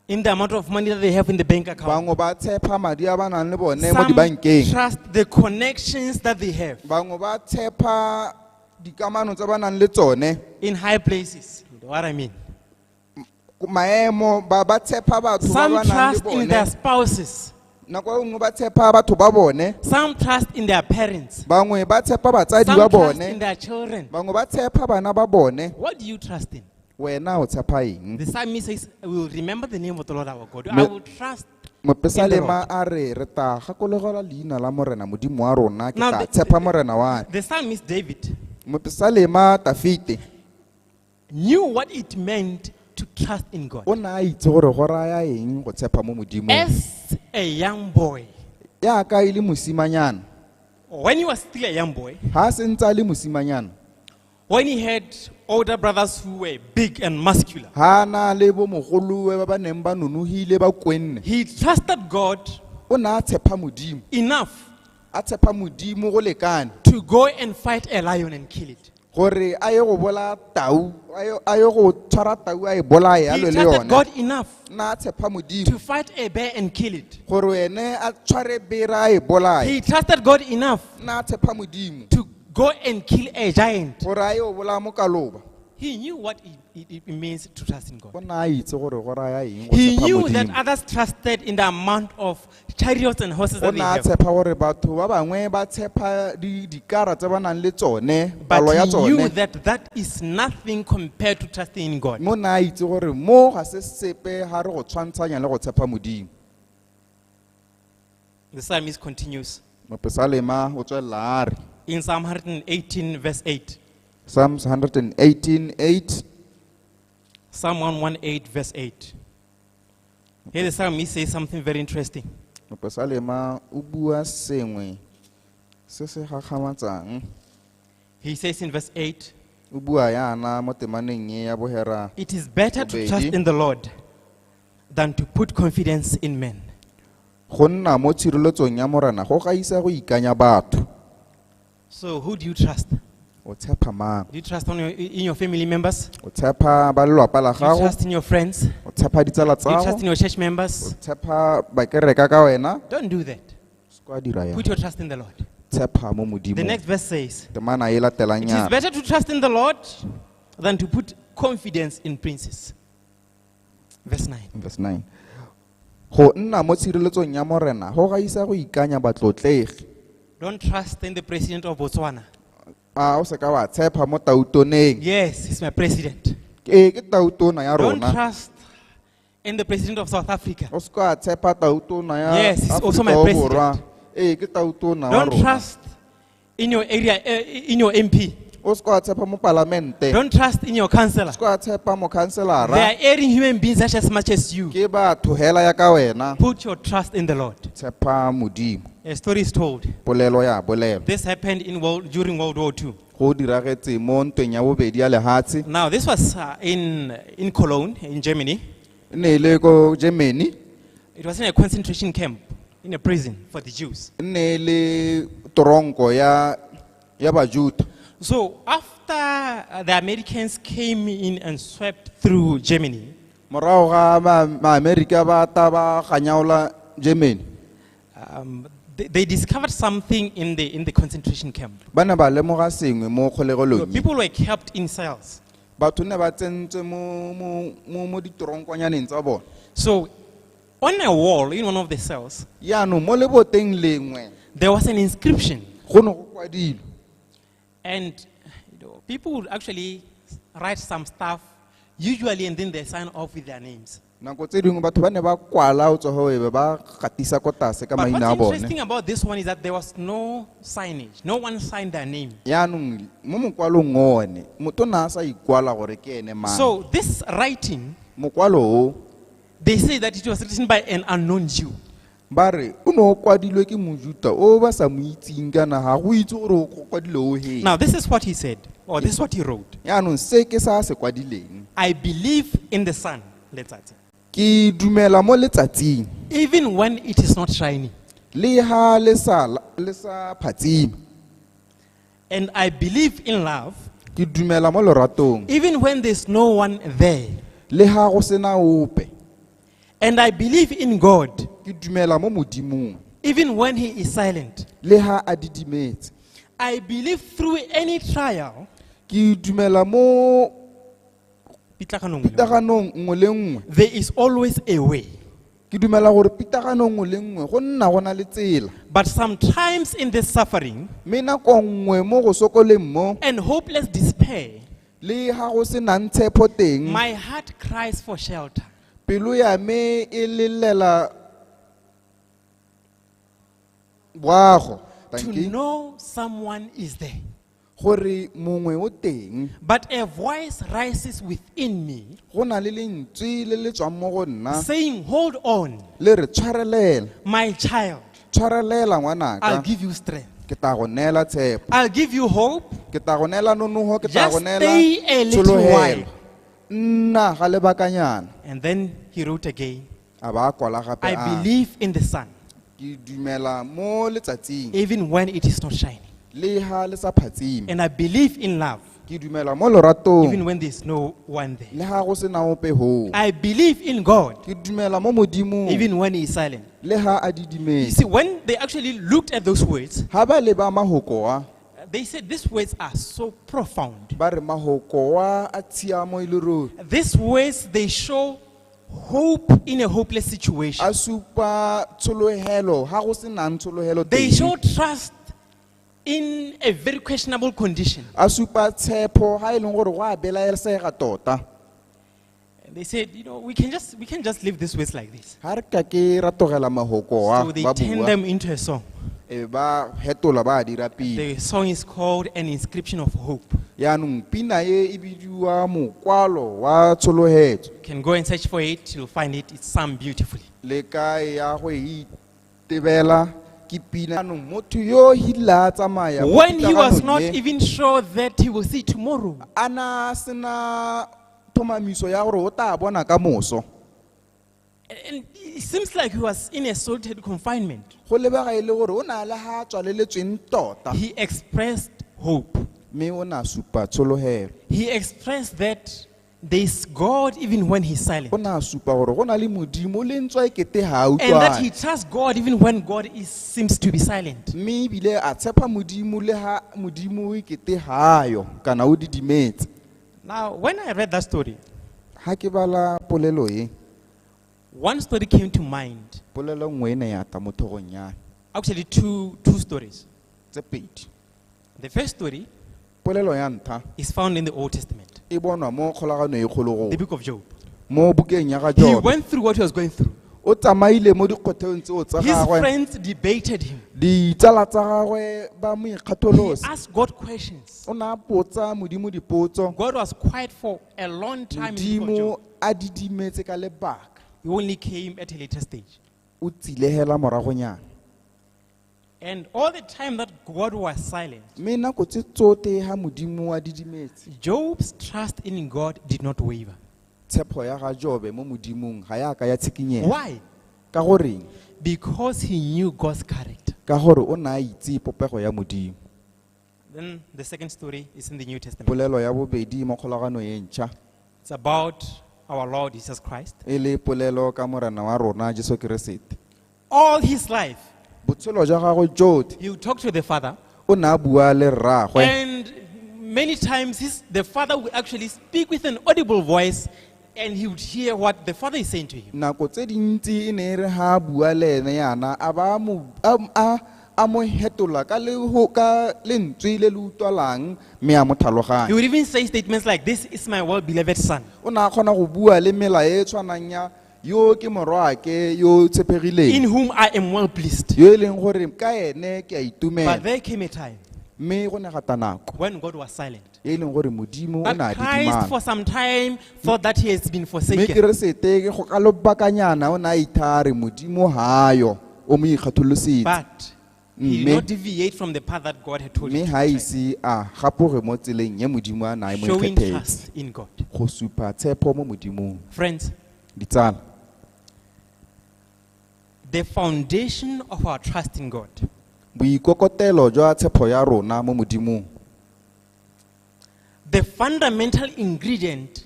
in the amount of money that they have in the bank account. bangwe ba tshepa madi a ba nang le bone mo Some dibankeng trust the connections that they have bangwe ba tshepa dikamano tse ba nang le tsone in high places. You know what I mean? maemo ba tshepa batho ba Some ba nang le trust in their bone spouses. nako nngwe ba tshepa batho ba bone Some trust in their parents. bangwe ba tshepa batsadi ba Some trust in bone their children. bangwe ba tshepa bana ba bone What do you trust in? wena o tshepa eng The psalmist says, we will remember the name of the Lord our God. I Me- will trust. mopesalema a re re ta gakologelwa leina la morena modimo wa rona ke Now tla the- tshepa morena wa The psalmist David mopesalema tafite knew what it meant to trust in God. o na a itse gore go raya eng go tshepa mo modimong As a young boy, yaka e le mosimanyana when he was still a young boy, ga a sentse a le mosimanyana when he had older brothers who were big and muscular, ga a na le bo mogolowe ba ba neng ba nonogile ba kwenne he trusted God o ne a tshepa modimo enough a tshepa modimo go lekane to go and fight a lion and kill it. gore a ye go bola tau a ye go tshwara tau a e bolae a He lwe le trusted yone God enough na a tshepa modimo to fight a bear and kill it. gore ene a tshware bera a e bolae He trusted God enough na a tshepa modimo to go and kill a giant. gore a ye go bolaya mo kaloba He knew what it means to trust in God. o na a itse gore go raya eng go He tshepa knew that modimo others trusted in the amount of chariots and horses o that they na a have. tshepa gore batho ba bangwe ba tshepa dikara tse ba nang le tsone But palo ya he knew tsone that that is nothing compared to trusting in God. mo na a itse gore mo ga se sepe ga re go tshwantshanya le go tshepa modimo The psalmist continues mopesalema o tswelela a re in Psalm 118 verse 8. Psalms 118:8 Psalm 118 verse 8. Here the psalmist says something very interesting. mopesalema o bua sengwe se se gagamatsang He says in verse 8, o bua yana mo temaneng e ya bohera It is better to trust in the Lord than to put confidence in men. go nna mo tshireletsong ya morena go gaisa go ikanya batho. So who do you trust? O tshepa mang? Do you trust in your family members? O tshepa ba lelapa la Do you gago? trust in your friends? O tshepa ditsala Do you tsa trust in gago? your church O members? tshepa ba kereka ka wena? Don't do that. Se kwa dira ya. Put your trust in the Lord. Tshepa mo The modimo. next verse says, Temana e latelang it is yana. better to trust in the Lord than to put confidence in princes. Verse 9. Verse 9. Go nna mo tshireletsong ya morena go gaisa go ikanya batlotlegi. Don't trust in the president of Botswana. O se ka wa tshepa mo tautoneng. Yes, he's my president. Ke tautona ya Don't rona. trust in the president of South Africa. O se ka tshepa tautona ya Yes, he's also my Afrika Borwa. president. Ke tautona wa Don't rona. trust in your area, in your MP. O se ka tshepa mo parlamente. Don't trust in your councillor. O se ka tshepa mo They are councilora. erring human beings just as much as you. Ke batho hela ya ka wena. Put your trust in the Lord. Tshepa modimo. A story is told. Polelo ya bolelo. This happened during World War II. Go diragetse mo ntweng ya bobedi ya lehatshe. Now, this was in Cologne, in Germany. Ne ile ko Germany. It was in a concentration camp, in a prison for the Jews. Ne le toronko ya bajuda. So, after the Americans came in and swept through Germany, Morago ga ma America ba ta ba ganyaola Germany. they discovered something in the concentration camp. Bana ba lemoga sengwe mo kgolegolong. People were kept in cells. Batho ne ba tsentse mo ditoronkwanyaneng tsa bona. So, on a wall in one of the cells, Yaanong mo leboteng lengwe there was an inscription. go ne go kwadilwe. And people would actually write some stuff, usually, and then they sign off with their names. Nako tse dingwe batho ba ne ba kwala o tswa go ebe ba gatisa ko tlase ka But maina a what's bone. interesting about this one is that there was no signage. No one signed their name. Yaanong mo mokwalong one motho na a sa ikwala gore ke ene mang. So this writing, Mokwalo o they say that it was written by an unknown Jew. ba re o ne o kwadilwe ke mojuta o ba sa mo itseng kana ga go itse gore o kwadilwe o he. Now this is what he said, or this is what he wrote. Yaanong se ke sa se kwadileng. I believe in the sun, let's say, Ke dumela mo letsatsing even when it is not shining. le ha le sa phatsime. And I believe in love, Ke dumela mo loratong even when there's no one there. le ha go sena ope. And I believe in God, Ke dumela mo modimong even when he is silent. le ha a didimetse. I believe through any trial, Ke dumela mo there pitaganong nngwe le nngwe. is always a way. Ke dumela gore pitaganong nngwe le nngwe go nna go na le tsela. But sometimes in this suffering Mme nako nngwe mo go sokoleng mo and hopeless despair, le ha go se nang tshepo teng, my heart cries for shelter. pelo ya me e lelela boago. To Thank you. know someone is there. Gore mongwe o teng. But a voice rises within me Go na le lentswe le le tswang mo go nna saying, hold on, le re tshwarelela. my child, Tshwarelela I'll ngwanaka. give you strength. Ke tla go neela tshepo. I'll give you hope. Ke tla go neela nonogo. Ke tla Just go neela stay a little tsholohelo. while. Nna ga lebakanyana. And then he wrote again, A ba kwala gape I a. believe in the sun, Ke dumela mo letsatsing even when it is not shining. le ha le sa phatsime. And I believe in love, Ke dumela mo loratong even when there's no one there. le ha go se na ope ho. I believe in God, Ke dumela mo modimong even when he is silent. le ha a You didimetse. see, when they actually looked at those words, Ha ba leba mahoko a they said these words are so profound. ba re mahoko a tshiamo ile ruri. These words, they show hope in a hopeless situation. A supa tsholohelo ha go se nang tsholohelo They teng. show trust in a very questionable condition. A supa tshepo ha e leng gore go a belaesega tota. And they said, we can just leave these words like this. Ha re ka ke ratogela mahoko a So they ba turned bua them into a song. e ba hetola ba a dira pina. The song is called An Inscription of Hope. Yaanong pina e bidiwa mokwalo wa tsholohetso. You can go and search for it, you'll find it. It's sung beautifully. Le ka ya go e tebela when he was not even sure that he will see tomorrow. And it seems like he was in a solitary confinement. He expressed hope. He expressed that there is God even when he's silent. And that he trusts God even when God seems to be silent. Now, when I read that story, one story came to mind. Actually, two stories. The first story is found in the Old Testament, the book of Job. He went through what he was going through. His friends debated him. He asked God questions. God was quiet for a long time in the book of Job. He only came at a later stage. And all the time that God was silent, Job's trust in God did not waver. Why? Because he knew God's character. Then the second story is in the New Testament. It's about our Lord Jesus Christ. All his life, he would talk to the Father. And many times the Father would actually speak with an audible voice, and he would hear what the Father is saying to him. He would even say statements like, "This is my well-beloved Son, in whom I am well pleased." But there came a time when God was silent. That Christ for some time thought that he has been forsaken. But he did not deviate from the path that God had told him to take. Showing trust in God. Friends, the foundation of our trust in God, the fundamental ingredient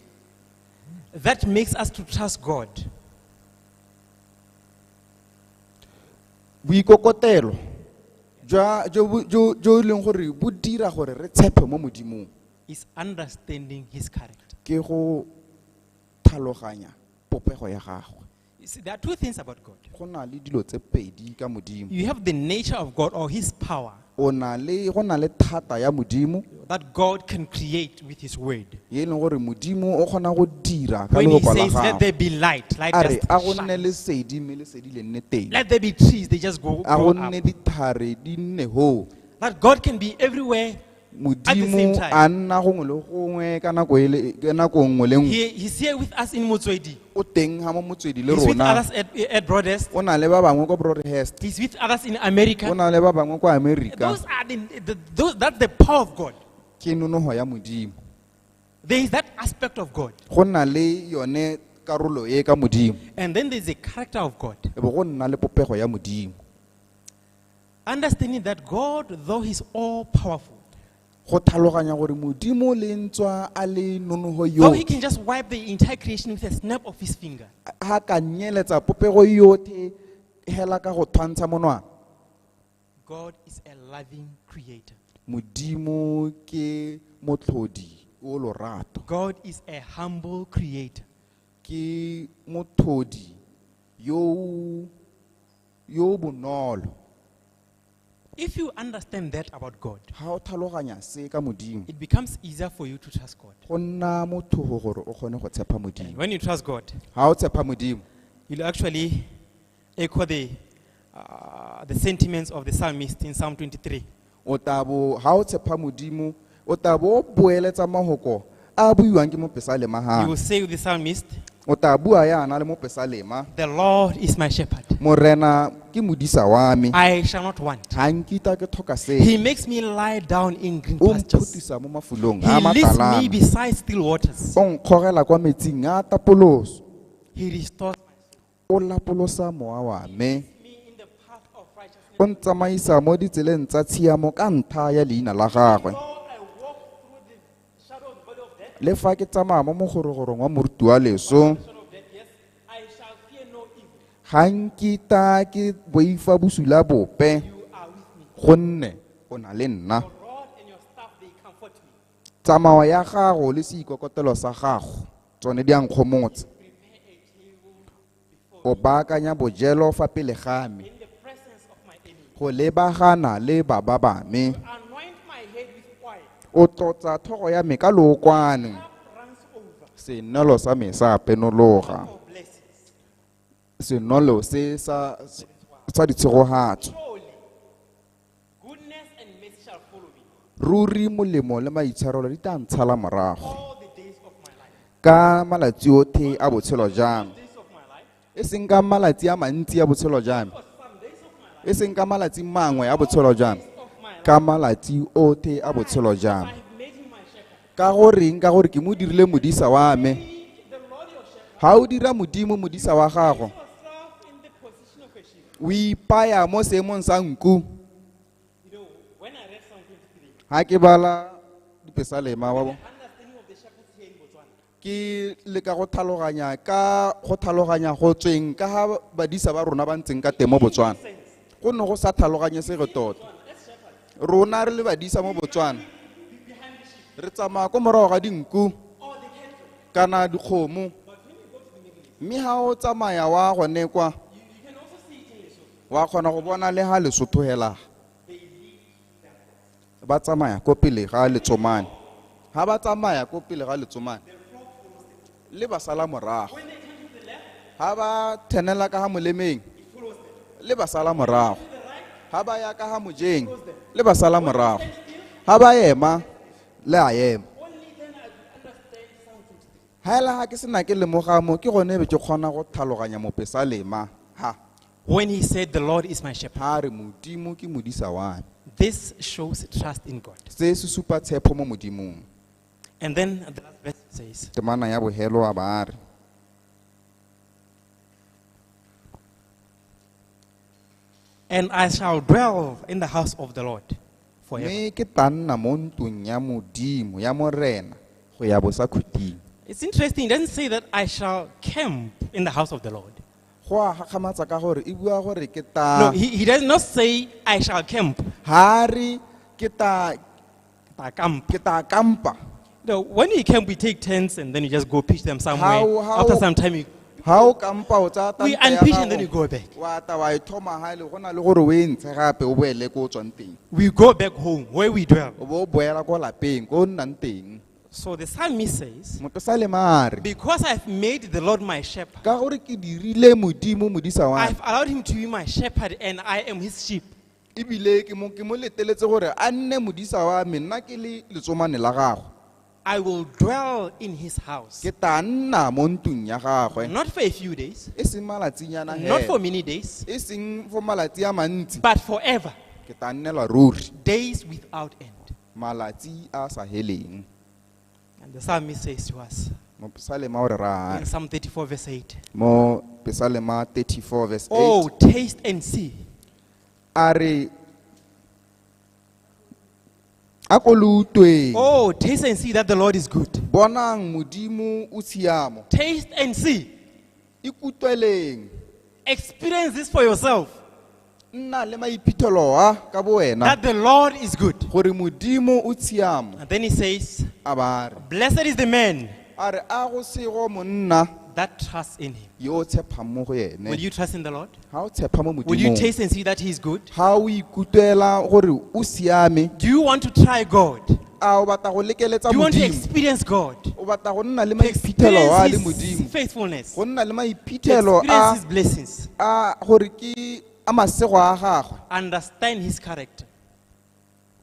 that makes us to trust God, is understanding his character. You see, there are two things about God. You have the nature of God, or his power, that God can create with his word. When he says, "Let there be light," light just shines. Let there be trees, they just grow up. That God can be everywhere at the same time. He's here with us in Motswedi. He's with others at Broadest. He's with others in America. That's the power of God. There is that aspect of God. And then there's the character of God. Understanding that God, though he's all powerful, though he can just wipe the entire creation with a snap of his finger, God is a loving creator. God is a humble creator. If you understand that about God, it becomes easier for you to trust God. And when you trust God, you'll actually echo the sentiments of the psalmist in Psalm 23. You will say with the psalmist, "The Lord is my shepherd. ke modisa wa me I shall not want. ga nkita ke tlhoka He se makes me lie down in green o pastures. mphutisa mo mafulong He a leads me matalana beside still waters. o nkgogela kwa metsing a tapoloso He restores o lapolosa mowa wa me me in the path of righteousness. o ntsamaisa mo ditseleng tsa tshiamo ka ntlha ya leina la gagwe Though I walk through the shadow of the valley of death, le fa ke tsamaya mo mogorogorong wa moruti wa leso shadow of death, yes, I shall fear no evil. ga nkita ke boifa bosula bope You are with me. gonne o na le nna Your rod and your staff, they comfort me. tsamao ya gago le seikokotelo sa gago tsone di a nkgomotsa o baakanya bojelo fa pele ga me In the presence of my enemy. go lebagana le baba ba me Anoint my head with oil. o tlotsa thogo ya me ka lookwane Runs over. senolo sa me sa penologa For blessings. senolo se sa ditshegogatso Surely, goodness and mercy shall follow me ruri molemo le maitshwarelo di tla ntshala morago all the days of my life. ka malatsi otlhe a botshelo jang Days of my life. e seng ka malatsi a mantsi a botshelo jang Some days of my life. e seng ka malatsi mangwe a botshelo jang Of my life. ka malatsi otlhe a botshelo jang I have made him my shepherd. ka goreng ka gore ke mo dirile modisa wa me The Lord your shepherd. ga o dira modimo modisa wa gago Yourself in the position of a sheep. o ipaya mo seemong sa nku You know, when I read Psalm 23, ga ke bala dipesalema wa bo understanding of the shepherds here in Botswana, ke le ka go tlhaloganya go tsweng ka ga badisa ba rona ba ntseng ka teng mo Botswana go ne go sa tlhaloganyesege tota rona re le badisa mo Botswana re tsamaya ko morago ga dinku kana dikgomo mme ga o tsamaya wa gone kwa wa kgona go bona le ga Lesotho hela ba tsamaya ko pele ga Letsomane ga ba tsamaya ko pele ga Letsomane le ba sala morago ga ba thenela ka ga molemeng le ba sala morago ga ba ya ka ga mojeng le ba sala morago ga ba ema le a ema ga ela ga ke sena ke lemoga mo ke gone be ke kgona go tlhaloganya mopesalema ha when he said, The Lord is my shepherd, ha re modimo ke modisa wa me this shows trust in God. se se supa tshepo mo modimong And then the last verse says, temana ya bohelo a ba re And I shall dwell in the house of the Lord forever. mme ke tla nna mo ntlong ya modimo ya morena go ya bosa khuting It's interesting, it doesn't say that I shall camp in the house of the Lord. go a gagamatsa ka gore e bua gore ke No, ta he does not say I shall camp. ha re ke ta Camp. kampa No, when you camp, we take tents and then you just go pitch them somewhere. How- After some time, ha o kampa o tsa we tanta ya unpitch and then you gago go back. wa ta wa e thoma ha le gona le gore o e ntshe gape o boele ko o tswang teng We go back home where we dwell. o bo o boela ko lapeng ko o nnang teng So the psalmist says, mopesalema a re because I've made the Lord my shepherd, ka gore ke dirile modimo modisa wa me I've allowed him to be my shepherd and I am his sheep. ebile ke mo leteletse gore a nne modisa wa me nna ke le letsomane la gago I will dwell in his house. ke ta nna mo ntlong ya gagwe Not for a few days, e seng malatsinyana not for hela many days, e seng for malatsi a mantsi but forever. ke ta nnela ruri Days without end. malatsi a sa heleng And the psalmist says to us mopesalema o re ra in Psalm 34, verse 8, mo pesalema 34 verse 8 Oh, taste and see a re a ko lutwe Oh, taste and see that the Lord is good. bonang modimo o tshiamo Taste and see. ikutlweleng Experience this for yourself. nna le maiphitlhelo a ka bo wena That the Lord is good. gore modimo o tshiamo And then he says, a ba re Blessed is the man a re a go sego monna that trusts in him. yo o tshepang mo go Will ene you trust in the Lord? ha o tshepa mo Will you modimong taste and see that he is good? ha o ikutlwela gore o siame Do you want to try God? a o batla go lekeletsa Do you want to modimo experience God? o batla go nna le To maiphitlhelo a le experience his modimo faithfulness? go nna le To maiphitlhelo experience his blessings? a gore ke a masego a gagwe Understand his character.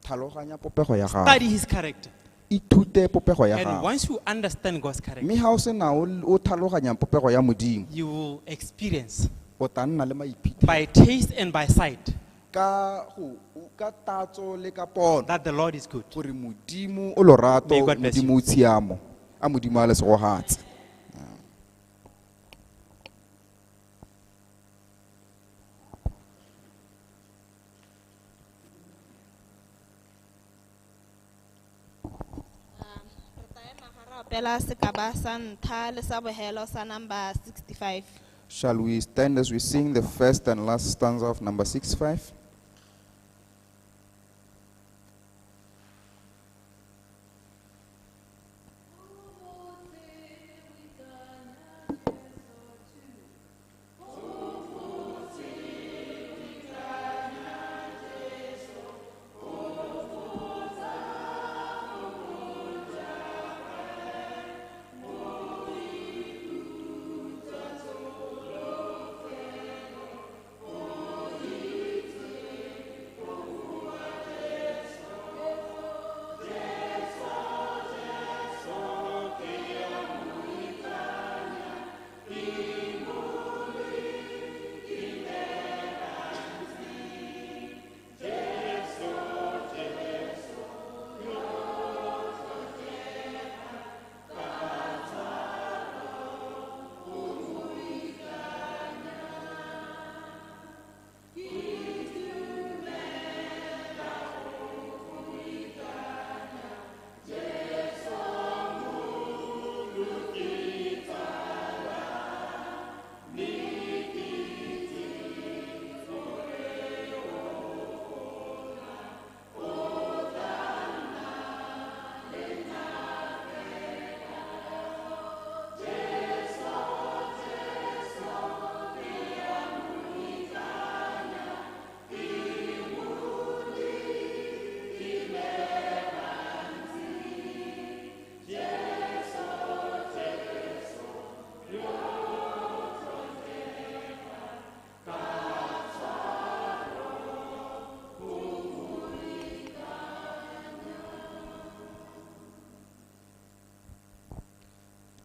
tlhaloganya popego ya gago Study his character. ithute popego ya And gago once you understand God's character, mme ha o sena o tlhaloganya popego ya modimo you will experience o tla nna le maiphitlhelo by taste and by sight ka tatso le ka pono that the Lord is good. gore modimo o lorato May God bless you. modimo o tshiamo a modimo a lesegogatse. Pela sekaba sa ntlha le sa bohelo sa number 65. Shall we stand as we sing the first and last stanza of number 65?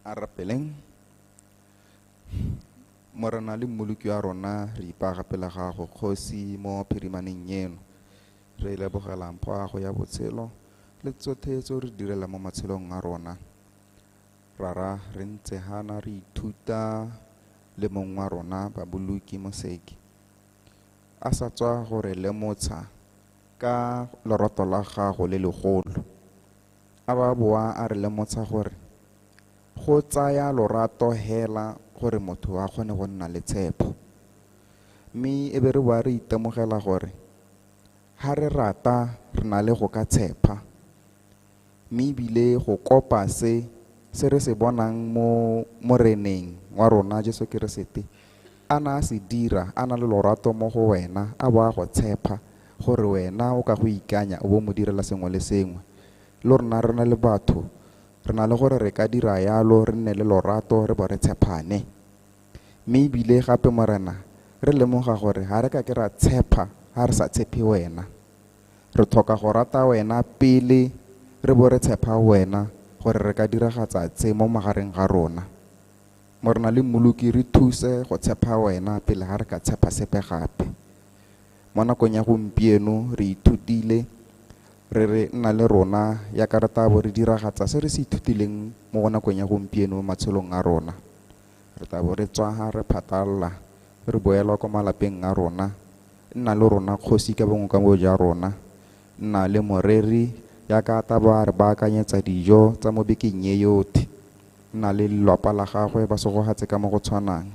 a rapeleng morena le mmoloki wa rona re ipagapela gago kgosi mo phirimaneng eno re lebogela mpho ya go ya botshelo le tsotlhe tse re direla mo matshelong a rona rara re ntse hana re ithuta le mong wa rona Baboloki Moseki a sa tswa gore lemotsa ka lerato la gago le legolo a ba boa a re lemotsa gore go tsaya lorato hela gore motho a kgone go nna le tshepo mme e be re boa re itemogela gore ha re rata re na le go ka tshepa mme ebile go kopa se re se bonang mo moreneng wa rona Jesu Keresete a na se dira a na le lorato mo go wena a boa go tshepa gore wena o ka go ikanya o bo mo direla sengwe le sengwe le rona re na le batho re na le gore re ka dira yalo re nne le lorato re bo re tshepane mme ebile gape morena re lemoga gore ha re ka ke ra tshepa ha re sa tshepe wena re tlhoka go rata wena pele re bo re tshepa wena gore re ka diragatsa tse mo magareng ga rona morena le mmoloki re thuse go tshepa wena pele ha re ka tshepa sepe gape mo nakong ya gompieno re ithutile re nna le rona ya karata bo re diragatsa se re se ithutileng mo nakong ya gompieno matshelong a rona re tabo re tswa re phatalla re boela kwa malapeng a rona nna le rona kgosi ka bongwe ka mo ja rona nna le moreri ya ka taba re baakanyetsa dijo tsa mo bekeng ye yotlhe nna le lelapa la gagwe ba se go gatse ka mo go tshwanang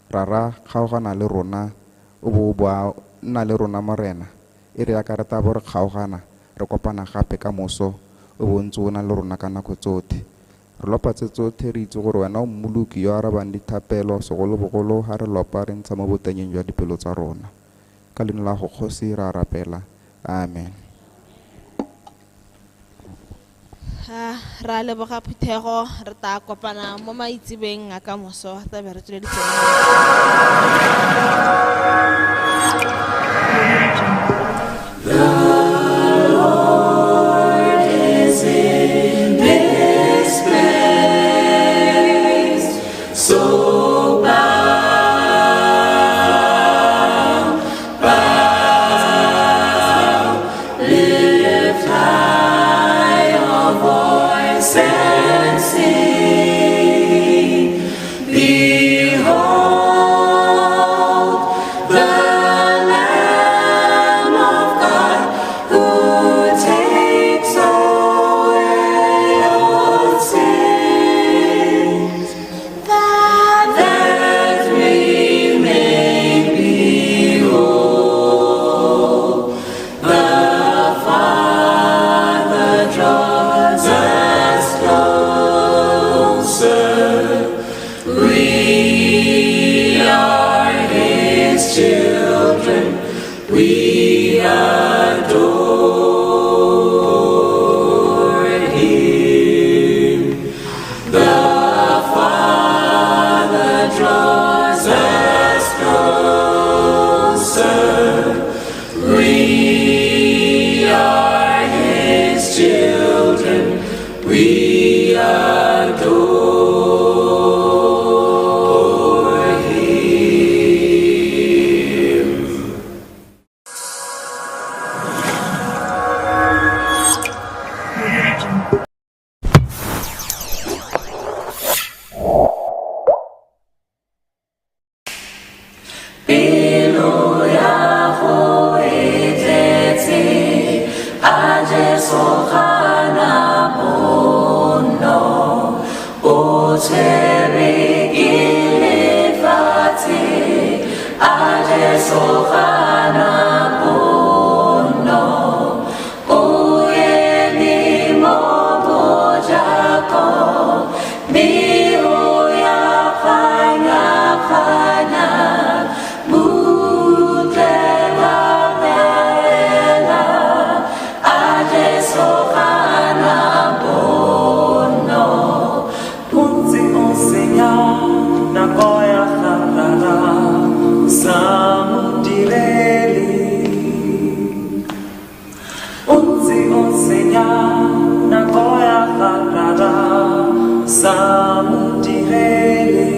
rara kgaogana le rona o bo boa nna le rona morena e re ya karata bo re kgaogana re kopana gape ka moso o bontse o na le rona ka nako tsotlhe re lopa tse tsotlhe re itse gore wena o mmoloki yo arabang dithapelo segolobogolo ha re lopa re ntsha mo botenyeng jwa dipelo tsa rona ka leina la go kgosi ra rapela amen Ra leboga phuthego re ta kopana mo maitsebeng a ka moso ta be re tswele So bow children, we adore Him. The Father draws us closer. We are His children, we adore Him. Pelo Yahweh etete, aje sohana bono, otere gilefate, aje sohana bono, oyeni mobojako, bio ya fanya fanya. Samudirele.